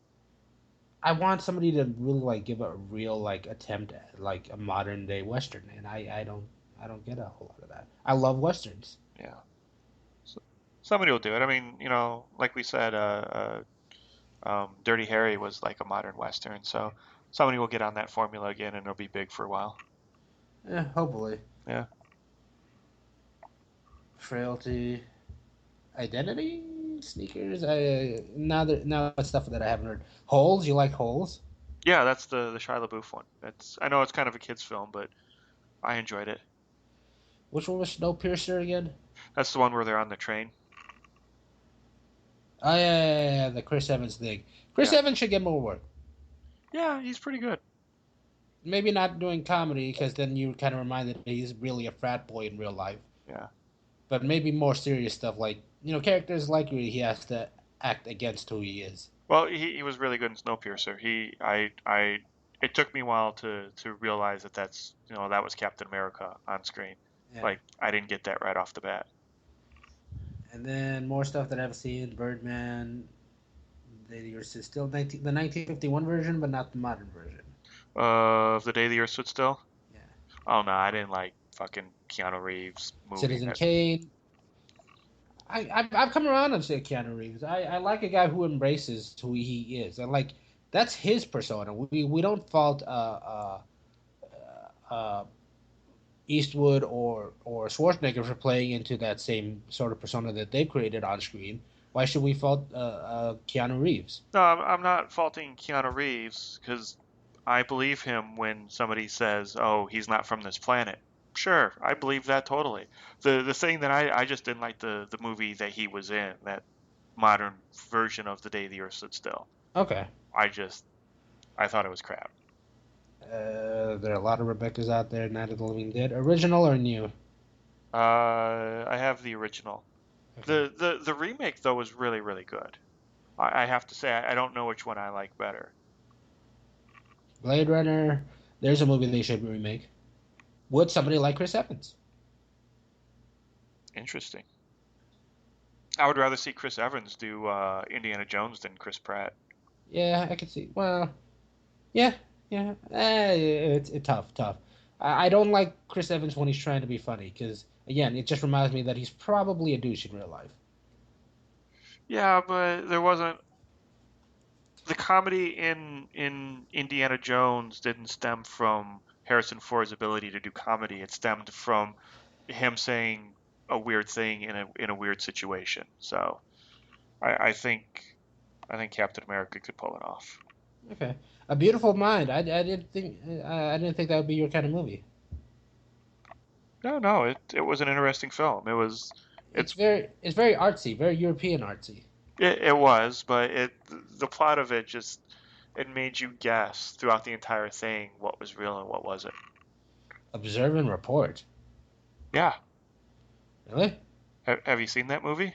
I want somebody to really like give a real like attempt at like a modern day western, and I don't get a whole lot of that. I love westerns. Yeah. So, somebody will do it. I mean, like we said, Dirty Harry was like a modern western, so somebody will get on that formula again, and it'll be big for a while. Hopefully. Yeah. Frailty, Identity, Sneakers. Now it's stuff that I haven't heard. Holes, you like Holes? Yeah, that's the Shia LaBeouf one. I know it's kind of a kids film, but I enjoyed it. Which one was Snowpiercer again? That's the one where they're on the train. Oh yeah, the Chris Evans thing. Chris Yeah. Evans should get more work. Yeah, he's pretty good. Maybe not doing comedy because then you kind of reminded that he's really a frat boy in real life. Yeah. But maybe more serious stuff like characters like he has to act against who he is. Well, he was really good in Snowpiercer. It took me a while to realize that was Captain America on screen. Yeah. Like I didn't get that right off the bat. And then more stuff that I've seen: Birdman. Yours is still the 1951 version, but not the modern version. Of The Day the Earth Stood Still. Yeah. Oh no, I didn't like fucking Keanu Reeves movie. Citizen Kane. I've come around on say Keanu Reeves. I like a guy who embraces who he is. I like that's his persona. We don't fault uh, Eastwood or Schwarzenegger for playing into that same sort of persona that they created on screen. Why should we fault Keanu Reeves? No, I'm not faulting Keanu Reeves because I believe him when somebody says, "Oh, he's not from this planet." Sure, I believe that totally. The thing that I just didn't like the movie that he was in, that modern version of The Day the Earth Stood Still. Okay. I thought it was crap. There are a lot of Rebecca's out there. Night of the Living Dead, original or new? I have the original. Okay. The remake though was really really good. I have to say I don't know which one I like better. Blade Runner. There's a movie they should remake. Would somebody like Chris Evans? Interesting. I would rather see Chris Evans do Indiana Jones than Chris Pratt. Yeah, I could see. Well, yeah, yeah. It's tough. I don't like Chris Evans when he's trying to be funny because again, it just reminds me that he's probably a douche in real life. Yeah, but there wasn't the comedy in Indiana Jones didn't stem from Harrison Ford's ability to do comedy. It stemmed from him saying a weird thing in a weird situation. So I think Captain America could pull it off. Okay, A Beautiful Mind. I didn't think that would be your kind of movie. No, it was an interesting film. It's It's very artsy, very European artsy. it was, but the plot of it just it made you guess throughout the entire thing what was real and what wasn't. Observe and report. Yeah. Really? Have you seen that movie?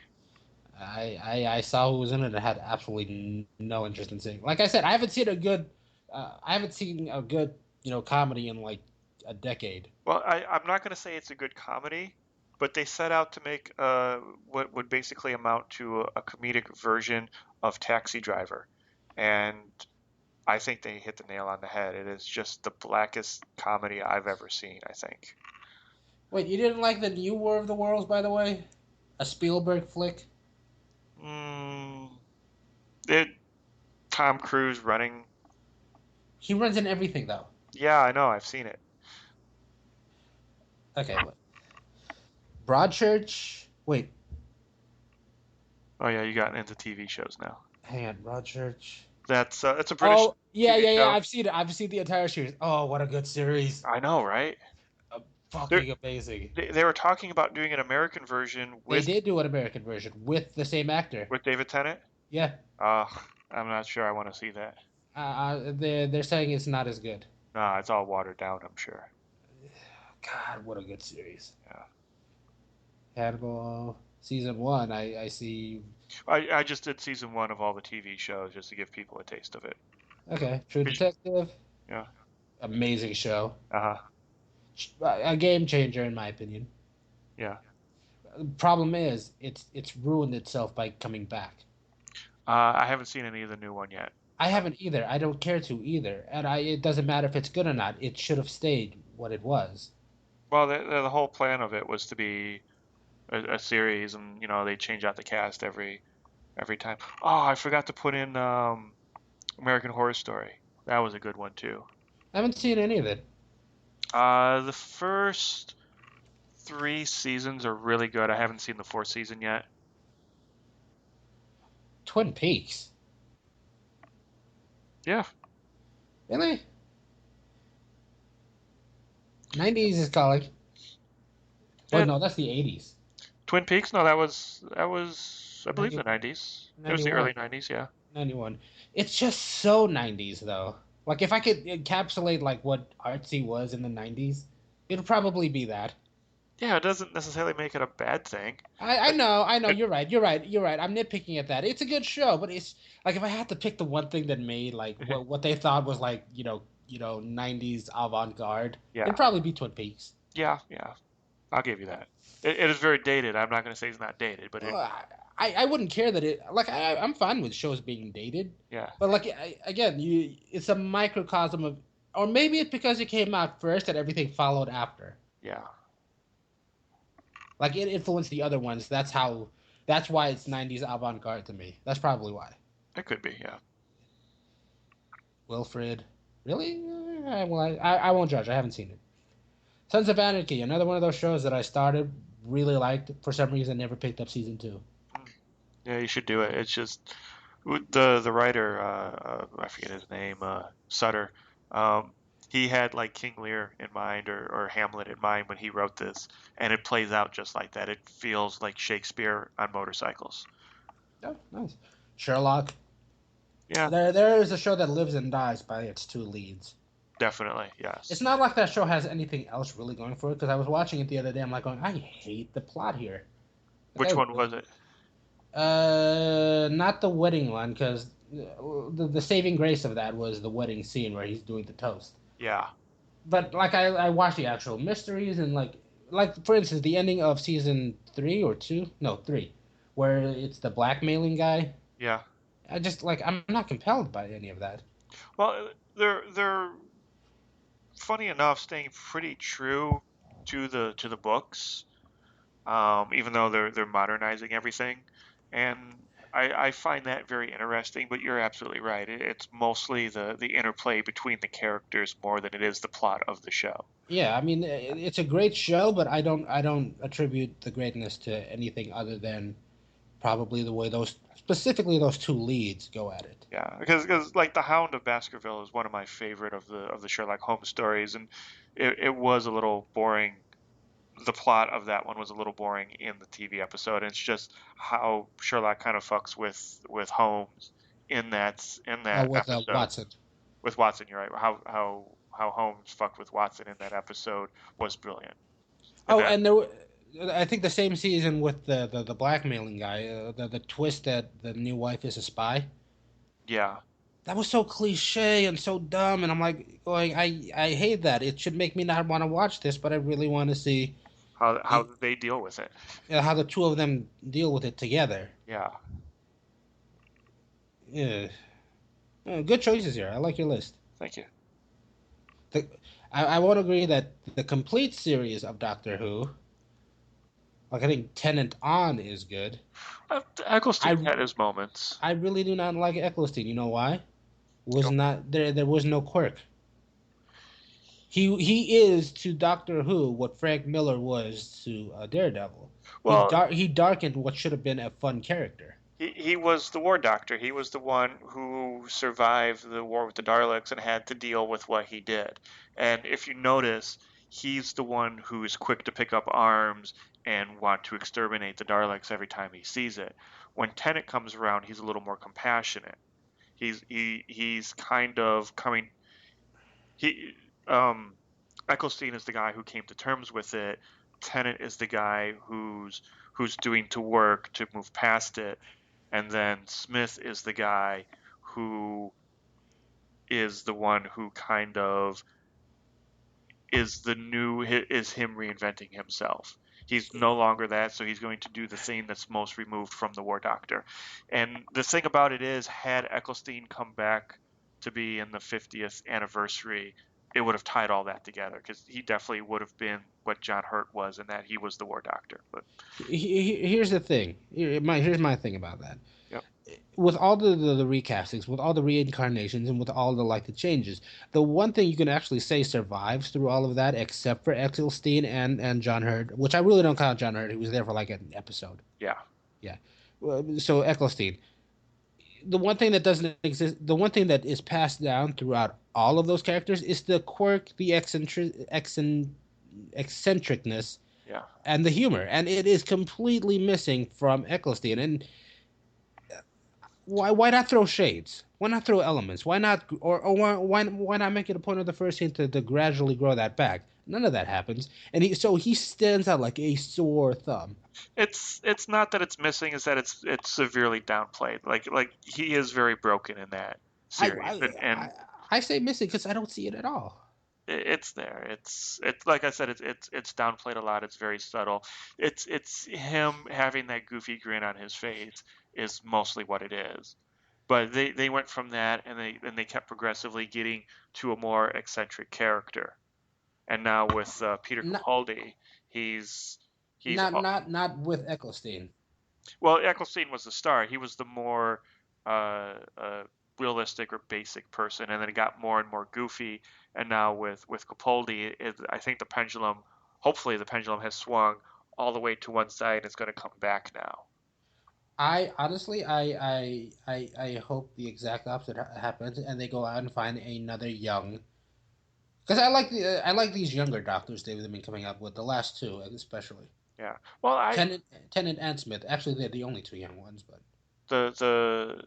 I saw who was in it and had absolutely no interest in seeing. Like I said, I haven't seen a good comedy in like a decade. Well, I'm not going to say it's a good comedy, but they set out to make what would basically amount to a comedic version of Taxi Driver, and I think they hit the nail on the head. It is just the blackest comedy I've ever seen, I think. Wait, you didn't like the new War of the Worlds, by the way? A Spielberg flick? Mm, it Tom Cruise running. He runs in everything though. Yeah, I know. I've seen it. Okay, what? Broadchurch. Wait, Oh yeah, you got into TV shows now. hang on, Broadchurch. That's a British Oh yeah, TV yeah, yeah. show. I've seen it. I've seen the entire series. Oh, what a good series! I know, right? They're, Fucking amazing. they were talking about doing an American version They with did do an American version with the same actor. David Tennant. Yeah. Uh, I'm not sure I want to see that. They're saying it's not as good. Nah, it's all watered down, I'm sure. God, what a good series. Yeah. Hannibal season one. I see. I just did season 1 of all the TV shows just to give people a taste of it. Okay, True Detective. Yeah. Amazing show. Uh-huh. A game changer in my opinion. Yeah. The problem is it's ruined itself by coming back. I haven't seen any of the new one yet. I haven't either. I don't care to either, and it doesn't matter if it's good or not. It should have stayed what it was. Well, the whole plan of it was to be a series, and they change out the cast every time. Oh, I forgot to put in American Horror Story. That was a good one too. I haven't seen any of it. The first 3 seasons are really good. I haven't seen the 4th season yet. Twin Peaks. Yeah. Really? 90s is calling. Oh Yeah. no, that's the 80s. Twin Peaks? No, that was I believe 90 the 90s. It was the early 90s, yeah. 91. It's just so 90s though. Like if I could encapsulate like what artsy was in the 90s, it'd probably be that. Yeah, it doesn't necessarily make it a bad thing. I know. You're right. I'm nitpicking at that. It's a good show, but it's like if I had to pick the one thing that made like what they thought was like 90s avant-garde, Yeah. it'd probably be Twin Peaks. Yeah. I'll give you that. It is very dated. I'm not going to say it's not dated, but I wouldn't care that it like I'm fine with shows being dated. Yeah. But like again, it's a microcosm of, or maybe it's because it came out first and everything followed after. Yeah. Like it influenced the other ones. That's why it's 90s avant-garde to me. That's probably why. It could be, yeah. Wilfred. Really? I won't judge. I haven't seen it. Sons of Anarchy, another one of those shows that I started, really liked. For some reason, never picked up season 2. Yeah, you should do it. It's just the writer, I forget his name, Sutter. He had like King Lear in mind or Hamlet in mind when he wrote this, and it plays out just like that. It feels like Shakespeare on motorcycles. Oh, nice. Sherlock. Yeah. There is a show that lives and dies by its 2 leads. Definitely, yes. It's not like that show has anything else really going for it, because I was watching it the other day. I'm like going, I hate the plot here. Which one was it? Not the wedding one, because the saving grace of that was the wedding scene where he's doing the toast. Yeah. But like I watched the actual mysteries and like for instance the ending of season 3 or 2, no 3, where it's the blackmailing guy. Yeah. I just like I'm not compelled by any of that. Well, they're funny enough staying pretty true to the books, even though they're modernizing everything, and I find that very interesting. But you're absolutely right. It's mostly the interplay between the characters more than it is the plot of the show. Yeah, I mean it's a great show, but I don't attribute the greatness to anything other than probably the way specifically those 2 leads go at it. Yeah, because like the Hound of Baskerville is one of my favorite of the Sherlock Holmes stories, and it was a little boring. The plot of that one was a little boring in the TV episode, and it's just how Sherlock kind of fucks with Holmes in that With episode. Watson. With Watson, you're right. How Holmes fucked with Watson in that episode was brilliant. And I think the same season with the blackmailing guy, the twist that the new wife is a spy. Yeah, That was so cliche and so dumb, and I'm like going, I hate that. It should make me not want to watch this, but I really want to see how it, they deal with it. how the two of them deal with it together. Yeah, Yeah. Good choices here. I like your list. thank you. The, I won't agree that the complete series of Doctor Who, like I think Tennant on is good. Eccleston I had his moments. I really do not like Eccleston. You know why? Was Go. not there. There was no quirk. He is to Doctor Who what Frank Miller was to Daredevil. Well, He darkened what should have been a fun character. he was the war doctor. He was the one who survived the war with the Daleks and had to deal with what he did. And if you notice, he's the one who is quick to pick up arms and want to exterminate the Daleks every time he sees it. When Tennant comes around, he's a little more compassionate. He's kind of coming. He Eccleston is the guy who came to terms with it. Tennant is the guy who's doing to work to move past it, and then Smith is the guy who is the one who kind of is him reinventing himself. He's no longer that, so he's going to do the thing that's most removed from the War Doctor. And the thing about it is, had Eccleston come back to be in the 50th anniversary, it would have tied all that together because he definitely would have been what John Hurt was, and that he was the War Doctor. But Here's the thing. Here's my thing about that. yep, With all the recastings, with all the reincarnations, and with all the changes, the one thing you can actually say survives through all of that, except for Eccleston and John Hurt, which I really don't count John Hurt. He was there for like an episode. yeah, Yeah. So Eccleston, the one thing that doesn't exist, the one thing that is passed down throughout all of those characters is the quirk, the eccentricness, yeah. and the humor, and it is completely missing from Eccleston. And why not throw shades? Why not throw elements? Why not or why not make it a point of the first scene to gradually grow that back? None of that happens, and he stands out like a sore thumb. It's not that it's missing; is that it's severely downplayed. Like he is very broken in that I series, I and I, I say missing because I don't see it at all. it's there. It's like I said, it's downplayed a lot. It's very subtle. It's him having that goofy grin on his face is mostly what it is. But they went from that and they kept progressively getting to a more eccentric character. And now with Peter Not Capaldi, he's he's not with Eccleston. well, Eccleston was the star. He was the more realistic or basic person, and then it got more and more goofy. And now with Capaldi, I think hopefully the pendulum has swung all the way to one side. And it's going to come back now. I honestly, I hope the exact opposite happens, and they go out and find another young. Because I like these younger doctors they've been coming up with, the last two especially. Yeah. Well, Tennant, Tennant and Smith. Actually, they're the only two young ones, but the the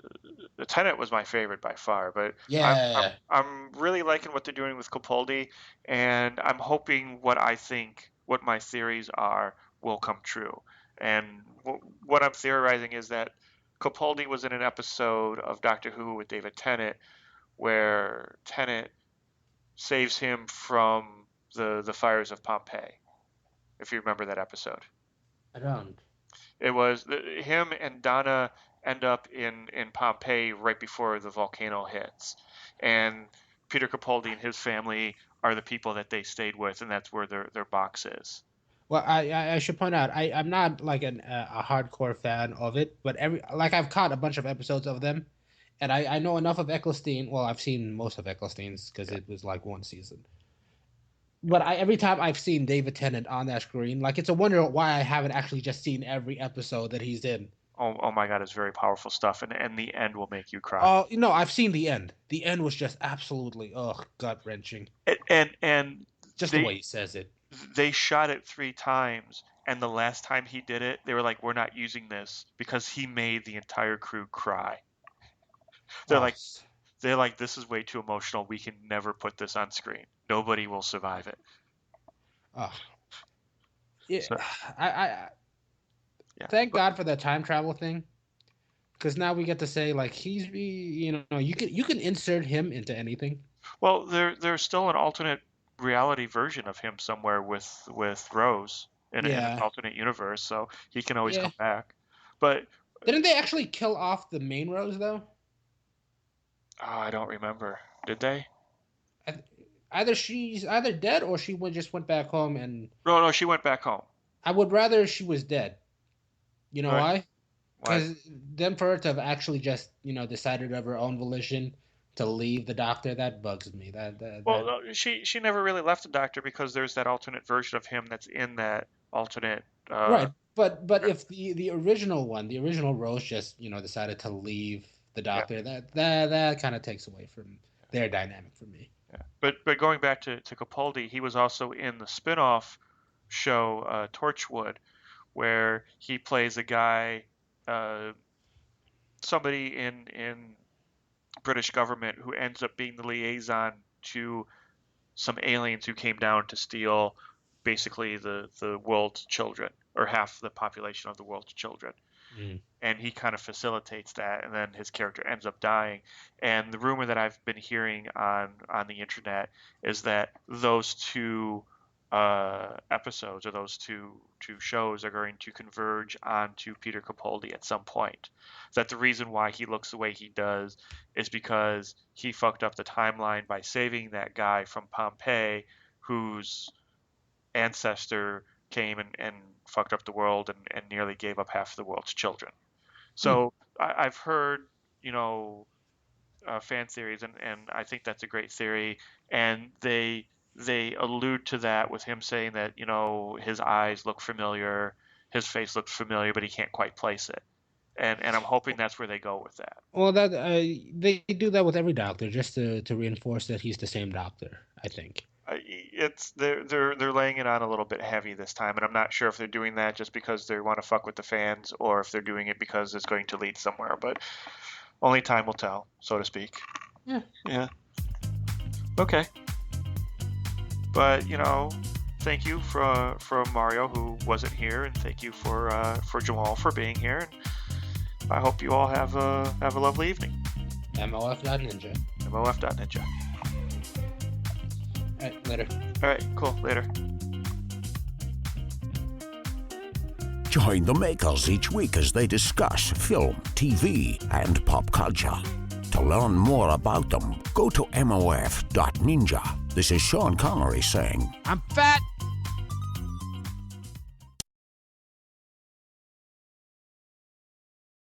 the Tenet was my favorite by far, but yeah, I'm really liking what they're doing with Capaldi, and I'm hoping what my theories are will come true. And what I'm theorizing is that Capaldi was in an episode of Doctor Who with David Tennant where Tennant saves him from the fires of Pompeii, if you remember that episode. I don't. It was him and Donna end up in Pompeii right before the volcano hits, and Peter Capaldi and his family are the people that they stayed with, and that's where their box is. Well, I should point out I'm not like a hardcore fan of it, but I've caught a bunch of episodes of them, and I know enough of Eccleston. Well, I've seen most of Eccleston's because Yeah. it was like one season. But every time I've seen David Tennant on that screen, like it's a wonder why I haven't actually just seen every episode that he's in. Oh my God, it's very powerful stuff, and the end will make you cry. Oh, I've seen the end. The end was just absolutely gut wrenching. And Just the they way he says it. they shot it 3 times, and the last time he did it, they were like, "We're not using this because he made the entire crew cry." They're Oh, like, "This is way too emotional. We can never put this on screen. Nobody will survive it." oh. Yeah, So, I yeah. thank God for the time travel thing, because now we get to say like you can insert him into anything. Well, there's still an alternate reality version of him somewhere with Rose in an Yeah, alternate universe, so he can always yeah. come back. But Didn't they actually kill off the main Rose though? I don't remember. Did they? I th- Either she's either dead or just went back home, and No, no, she went back home. I would rather she was dead. You know Right? why? Why? Because then for her to have actually just decided of her own volition to leave the doctor, that bugs me. Well, That no, she never really left the Doctor because there's that alternate version of him that's in that alternate. right. But if the original one, the original Rose just decided to leave the Yeah, doctor, that kind of takes away from their dynamic for me. yeah. But going back to Capaldi, he was also in the spin-off show Torchwood, where he plays a guy, uh, somebody in British government who ends up being the liaison to some aliens who came down to steal basically the world's children, or half the population of the world's children. Mm. And he kind of facilitates that, and then his character ends up dying. And the rumor that I've been hearing on the internet is that those two episodes, or those two shows, are going to converge onto Peter Capaldi at some point. That the reason why he looks the way he does is because he fucked up the timeline by saving that guy from Pompeii, whose ancestor came and fucked up the world and nearly gave up half of the world's children. Hmm. So I've heard, you know, fan theories, and I think that's a great theory. And they allude to that with him saying that, his eyes look familiar, his face looks familiar, but he can't quite place it. And I'm hoping that's where they go with that. Well, that they do that with every doctor just to reinforce that he's the same doctor. I think. It's they're laying it on a little bit heavy this time, and I'm not sure if they're doing that just because they want to fuck with the fans, or if they're doing it because it's going to lead somewhere. But only time will tell, so to speak. Yeah. Yeah. Okay. But thank you for Mario, who wasn't here, and thank you for Jamaal for being here. And I hope you all have a lovely evening. MOF.Ninja. MOF.Ninja. All right, later. All right, cool. Later. Join the makers each week as they discuss film, TV, and pop culture. To learn more about them, go to MOF.Ninja. This is Sean Connery saying, I'm fat.